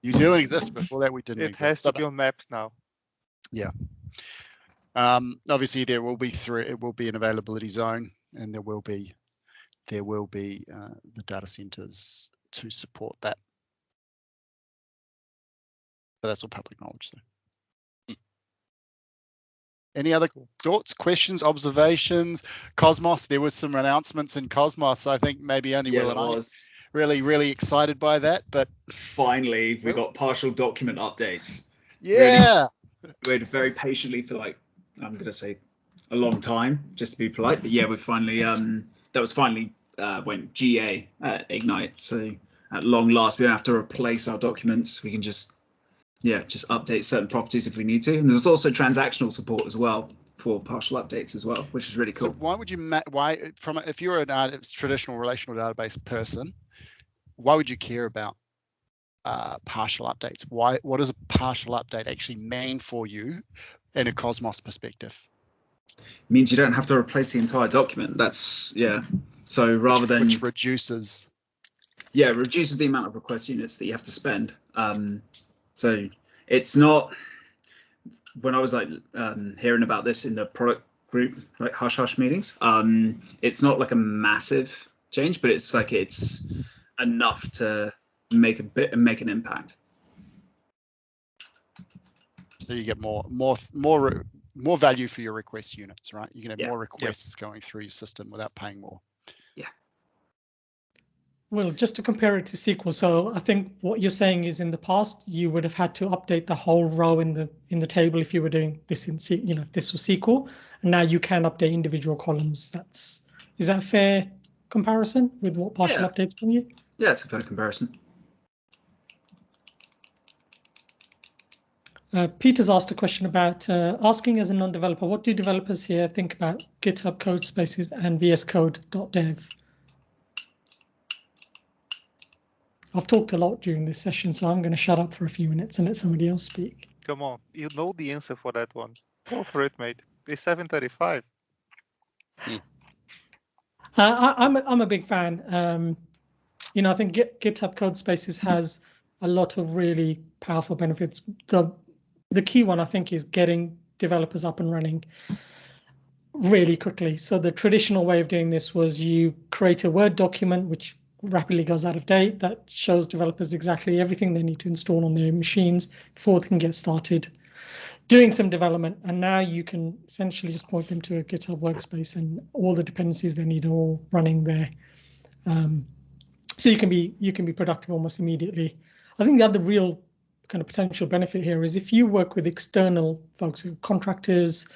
New Zealand exists. Before that, we didn't. It has to be on maps now. Yeah. Obviously, it will be an availability zone, and there will be the data centers to support that. But that's all public knowledge. So. Any other thoughts, questions, observations? Cosmos, there was some announcements in Cosmos. I think maybe only Will and I really excited by that. But finally, we got partial document updates. Yeah. Really, waited very patiently for I'm going to say a long time, just to be polite. But yeah, we finally that was finally went GA at Ignite. So at long last, we don't have to replace our documents. We can just update certain properties if we need to. And there's also transactional support as well for partial updates as well, which is really cool. So why would you if you're a traditional relational database person, why would you care about partial updates? What does a partial update actually mean for you in a Cosmos perspective? It means you don't have to replace the entire document. That's so rather than which reduces the amount of request units that you have to spend. So it's not, when I was hearing about this in the product group, hush meetings, it's not like a massive change, but it's enough to make an impact. So you get more value for your request units, right? You can have more requests going through your system without paying more. Yeah. Well, just to compare it to SQL, so I think what you're saying is in the past you would have had to update the whole row in the table if you were doing this if this was SQL, and now you can update individual columns. Is that a fair comparison with what partial updates bring you? Yeah, it's a fair comparison. Peter's asked a question about asking as a non-developer, what do developers here think about GitHub code spaces and vscode.dev? I've talked a lot during this session, so I'm going to shut up for a few minutes and let somebody else speak. Come on, you know the answer for that one. Go for it, mate. It's 7:35. I'm a big fan. I think GitHub code spaces has a lot of really powerful benefits. The key one, I think, is getting developers up and running. really quickly. So the traditional way of doing this was you create a Word document, which rapidly goes out of date, that shows developers exactly everything they need to install on their machines before they can get started doing some development. And now you can essentially just point them to a GitHub workspace, and all the dependencies they need are all running there. So you can be productive almost immediately. I think the other real kind of potential benefit here is if you work with external folks, contractors,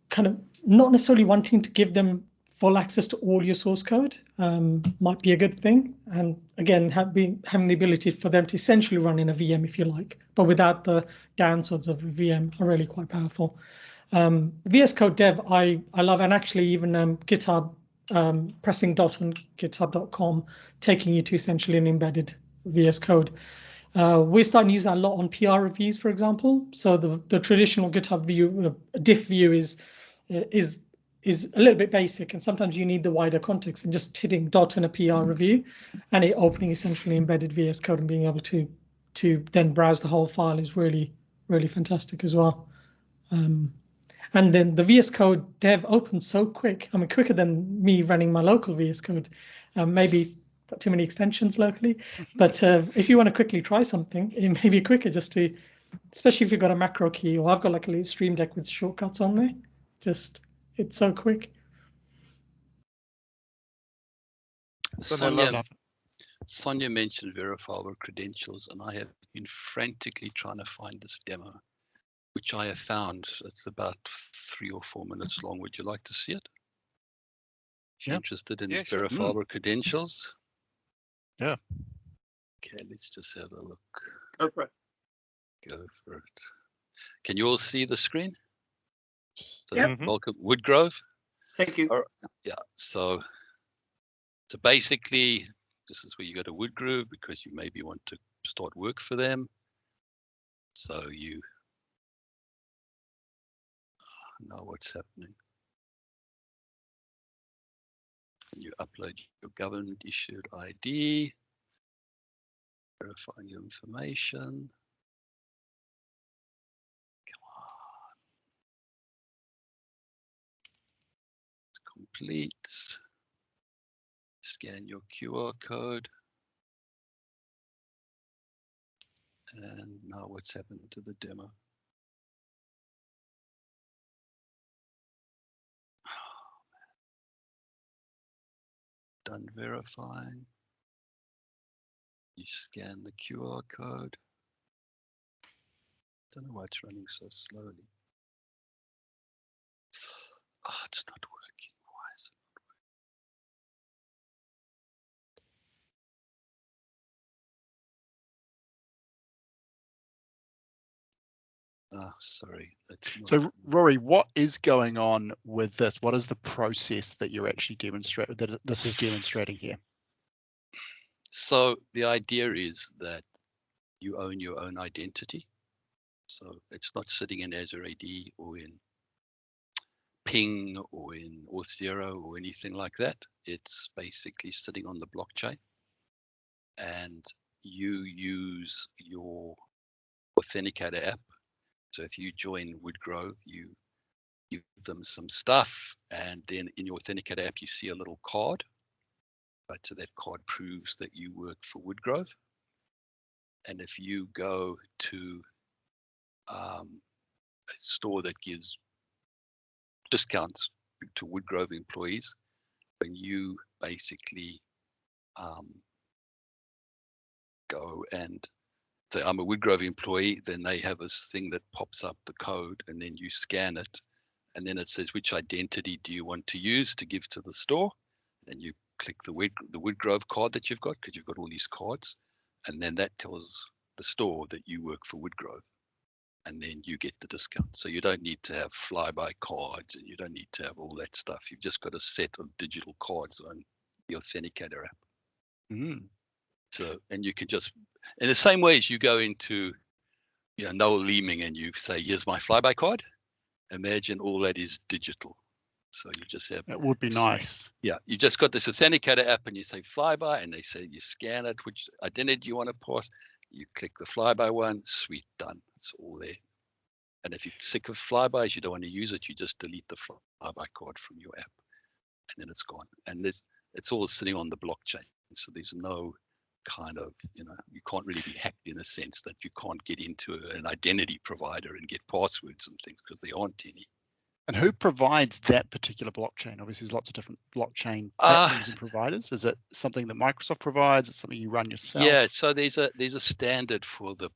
kind of not necessarily wanting to give them full access to all your source code might be a good thing. And again, having the ability for them to essentially run in a VM if you like, but without the downsides of a VM are really quite powerful. VS Code Dev I love, and actually even GitHub, pressing dot on github.com, taking you to essentially an embedded VS Code. We're starting to use that a lot on PR reviews, for example. So the traditional GitHub view, diff view is a little bit basic, and sometimes you need the wider context, and just hitting dot in a PR review and it opening essentially embedded VS Code and being able to then browse the whole file is really, really fantastic as well. And then the VS Code Dev opens so quick. I mean, quicker than me running my local VS Code. Maybe got too many extensions locally, but if you want to quickly try something, it may be quicker just to, especially if you've got a macro key, or I've got like a little Stream Deck with shortcuts on there. Just, it's so quick. Sonia mentioned verifiable credentials, and I have been frantically trying to find this demo, which I have found. It's about 3 or 4 minutes long. Would you like to see it? If you're interested in verifiable credentials. Yeah. Okay, let's just have a look. Go for it. Go for it. Can you all see the screen? Yep. Welcome, Woodgrove. Thank you. Yeah. So basically, this is where you go to Woodgrove because you maybe want to start work for them. So you know what's happening. And you upload your government issued ID, verifying your information. Come on. It's complete. Scan your QR code. And now what's happened to the demo? Done verifying. You scan the QR code. Don't know why it's running so slowly. Oh, it's not working. Why is it not working? Oh, sorry. So, Rory, what is going on with this? What is the process that you're actually demonstrating, that this is demonstrating here? So the idea is that you own your own identity. So it's not sitting in Azure AD or in Ping or in Auth0 or anything like that. It's basically sitting on the blockchain, and you use your authenticator app. So if you join Woodgrove, you give them some stuff, and then in your authenticator app, you see a little card. Right, so that card proves that you work for Woodgrove. And if you go to a store that gives discounts to Woodgrove employees, when you basically go and say, I'm a Woodgrove employee, then they have this thing that pops up the code, and then you scan it, and then it says, which identity do you want to use to give to the store? And you click the Woodgrove card that you've got, because you've got all these cards, and then that tells the store that you work for Woodgrove, and then you get the discount. So you don't need to have flyby cards, and you don't need to have all that stuff. You've just got a set of digital cards on the authenticator app. So, and you can just, in the same way as you go into, Noel Leeming, and you say, here's my flyby card. Imagine all that is digital. So you just have. That would be nice. Yeah, you just got this authenticator app, and you say flyby, and they say you scan it, which identity you want to pass. You click the flyby one, sweet, done. It's all there. And if you're sick of flybys, you don't want to use it, you just delete the flyby card from your app, and then it's gone. And it's all sitting on the blockchain. So there's no kind of, you can't really be hacked in a sense that you can't get into an identity provider and get passwords and things because there aren't any. And who provides that particular blockchain? Obviously, there's lots of different blockchain platforms and providers. Is it something that Microsoft provides? Is it something you run yourself? Yeah, so there's a standard for the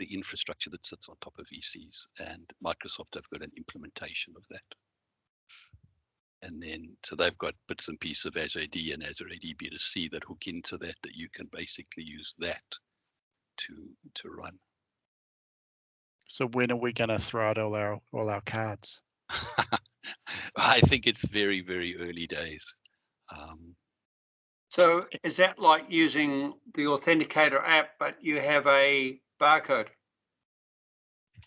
infrastructure that sits on top of VCs, and Microsoft have got an implementation of that. And then, so they've got bits and pieces of Azure AD and Azure AD B2C that hook into that you can basically use that to run. So when are we going to throw out all our cards? I think it's very, very early days. So is that like using the Authenticator app, but you have a barcode?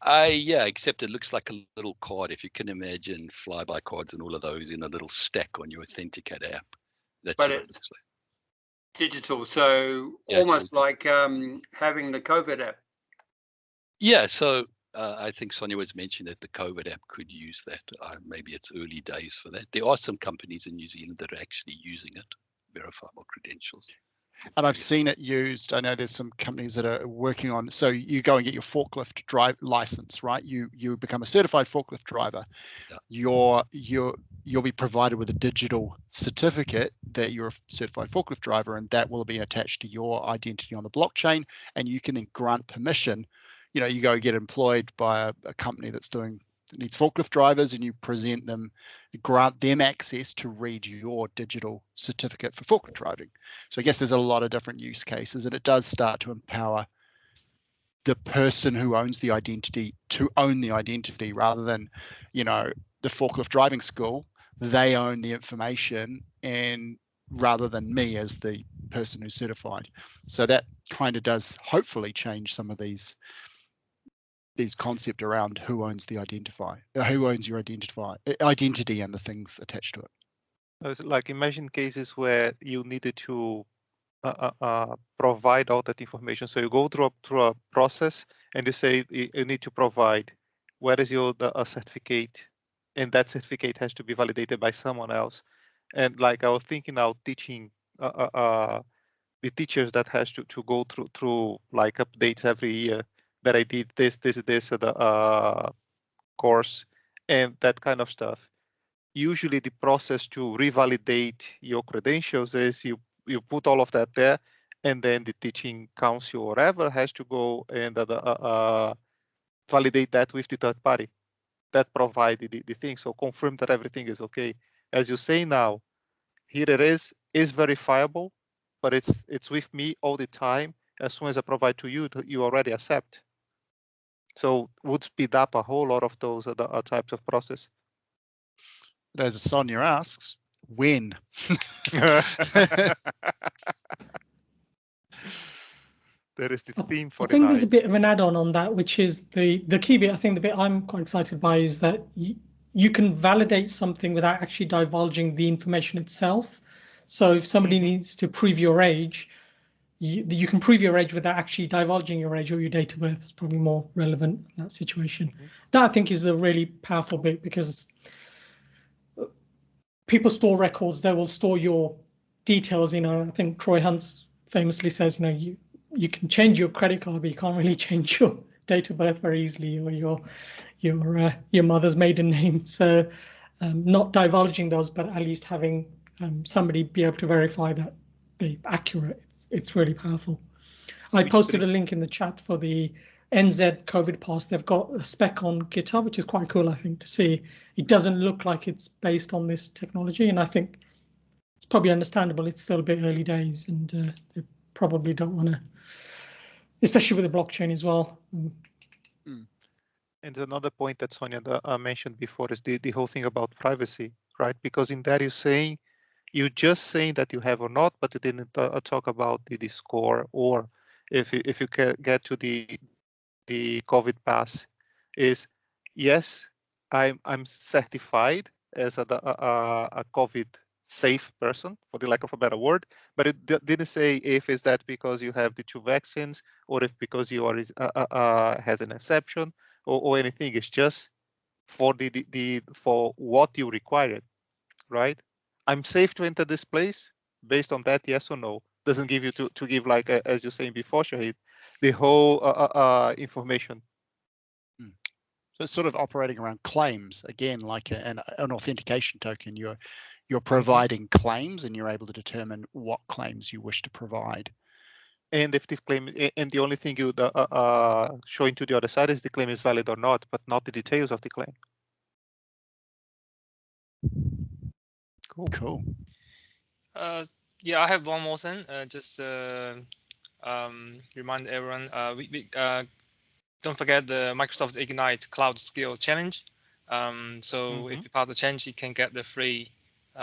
Yeah, except it looks like a little card. If you can imagine flyby cards and all of those in a little stack on your Authenticator app. That's but what it's it looks like. Digital, so Yeah, almost like having the COVID app. Yeah, so I think Sonia was mentioning that the COVID app could use that. Maybe it's early days for that. There are some companies in New Zealand that are actually using it, verifiable credentials. And I've seen it used. I know there's some companies that are working on. So you go and get your forklift drive license, right? You become a certified forklift driver. Yeah. You'll be provided with a digital certificate that you're a certified forklift driver, and that will be attached to your identity on the blockchain. And you can then grant permission. You go get employed by a company that needs forklift drivers, and you present them, grant them access to read your digital certificate for forklift driving. So I guess there's a lot of different use cases, and it does start to empower the person who owns the identity to own the identity rather than, the forklift driving school, they own the information, and rather than me as the person who's certified. So that kind of does hopefully change some of these concept around who owns the who owns your identity and the things attached to it. It's like imagine cases where you needed to provide all that information. So you go through a process and you say you need to provide where is your certificate, and that certificate has to be validated by someone else. And like I was thinking now, teaching the teachers that has to go through like updates every year, that I did this course and that kind of stuff. Usually the process to revalidate your credentials is you put all of that there, and then the teaching council or whatever has to go and validate that with the third party that provided the thing. So confirm that everything is okay. As you say now, here it is verifiable, but it's with me all the time. As soon as I provide to you, you already accept. So would speed up a whole lot of those types of process. But as Sonia asks, when? There is the theme for I think there's a bit of an add-on on that, which is the key bit. I think the bit I'm quite excited by is that you can validate something without actually divulging the information itself. So if somebody needs to prove your age, you can prove your age without actually divulging your age or your date of birth. Is probably more relevant in that situation. That I think is a really powerful bit, because people store records. They will store your details. I think Troy Hunt famously says, you can change your credit card, but you can't really change your date of birth very easily, or your mother's maiden name. So not divulging those, but at least having somebody be able to verify that they're accurate. It's really powerful. I posted a link in the chat for the NZ COVID pass. They've got a spec on GitHub, which is quite cool, I think, to see. It doesn't look like it's based on this technology, and I think it's probably understandable. It's still a bit early days, and they probably don't want to, especially with the blockchain as well. And another point that Sonia mentioned before is the whole thing about privacy, right? Because in that you're just saying that you have or not, but you didn't talk about the score, or if you can get to the COVID pass, is yes, I'm certified as a COVID safe person, for the lack of a better word, but it didn't say if is that because you have the 2 vaccines or if because you are had an exception or anything. It's just for for what you required, right? I'm safe to enter this place based on that, yes or no. Doesn't give you to give like as you're saying before, Shahid, the whole information. So it's sort of operating around claims again, like an authentication token. You're providing claims, and you're able to determine what claims you wish to provide. And if the claim, and the only thing you showing to the other side is the claim is valid or not, but not the details of the claim. Cool. Yeah, I have one more thing. Just remind everyone. We don't forget the Microsoft Ignite Cloud Skill Challenge. So if you pass the challenge, you can get the free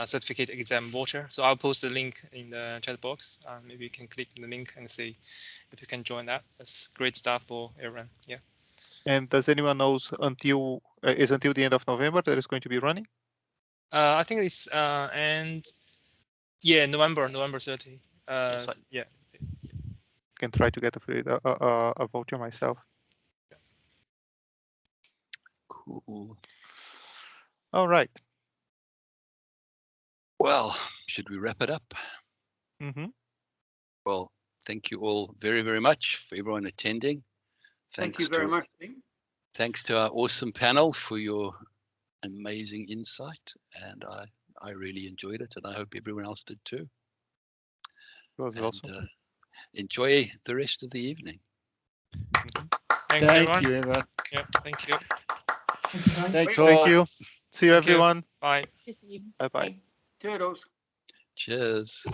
certificate exam voucher. So I'll post the link in the chat box. Maybe you can click the link and see if you can join that. That's great stuff for everyone. Yeah. And does anyone knows until the end of November that is going to be running? I think it's November 30. Yeah. Can try to get a voucher myself. Cool. All right. Well, should we wrap it up? Mm-hmm. Well, thank you all very, very much for everyone attending. Thank you very much. Thanks to our awesome panel for your amazing insight, and I really enjoyed it, and I hope everyone else did too. It was awesome. Enjoy the rest of the evening. Thanks, Thank you, everyone. Yeah, thank you. Thanks all. Thank you. See you, Thank you. everyone. Bye. Bye-bye. Toodles. Cheers.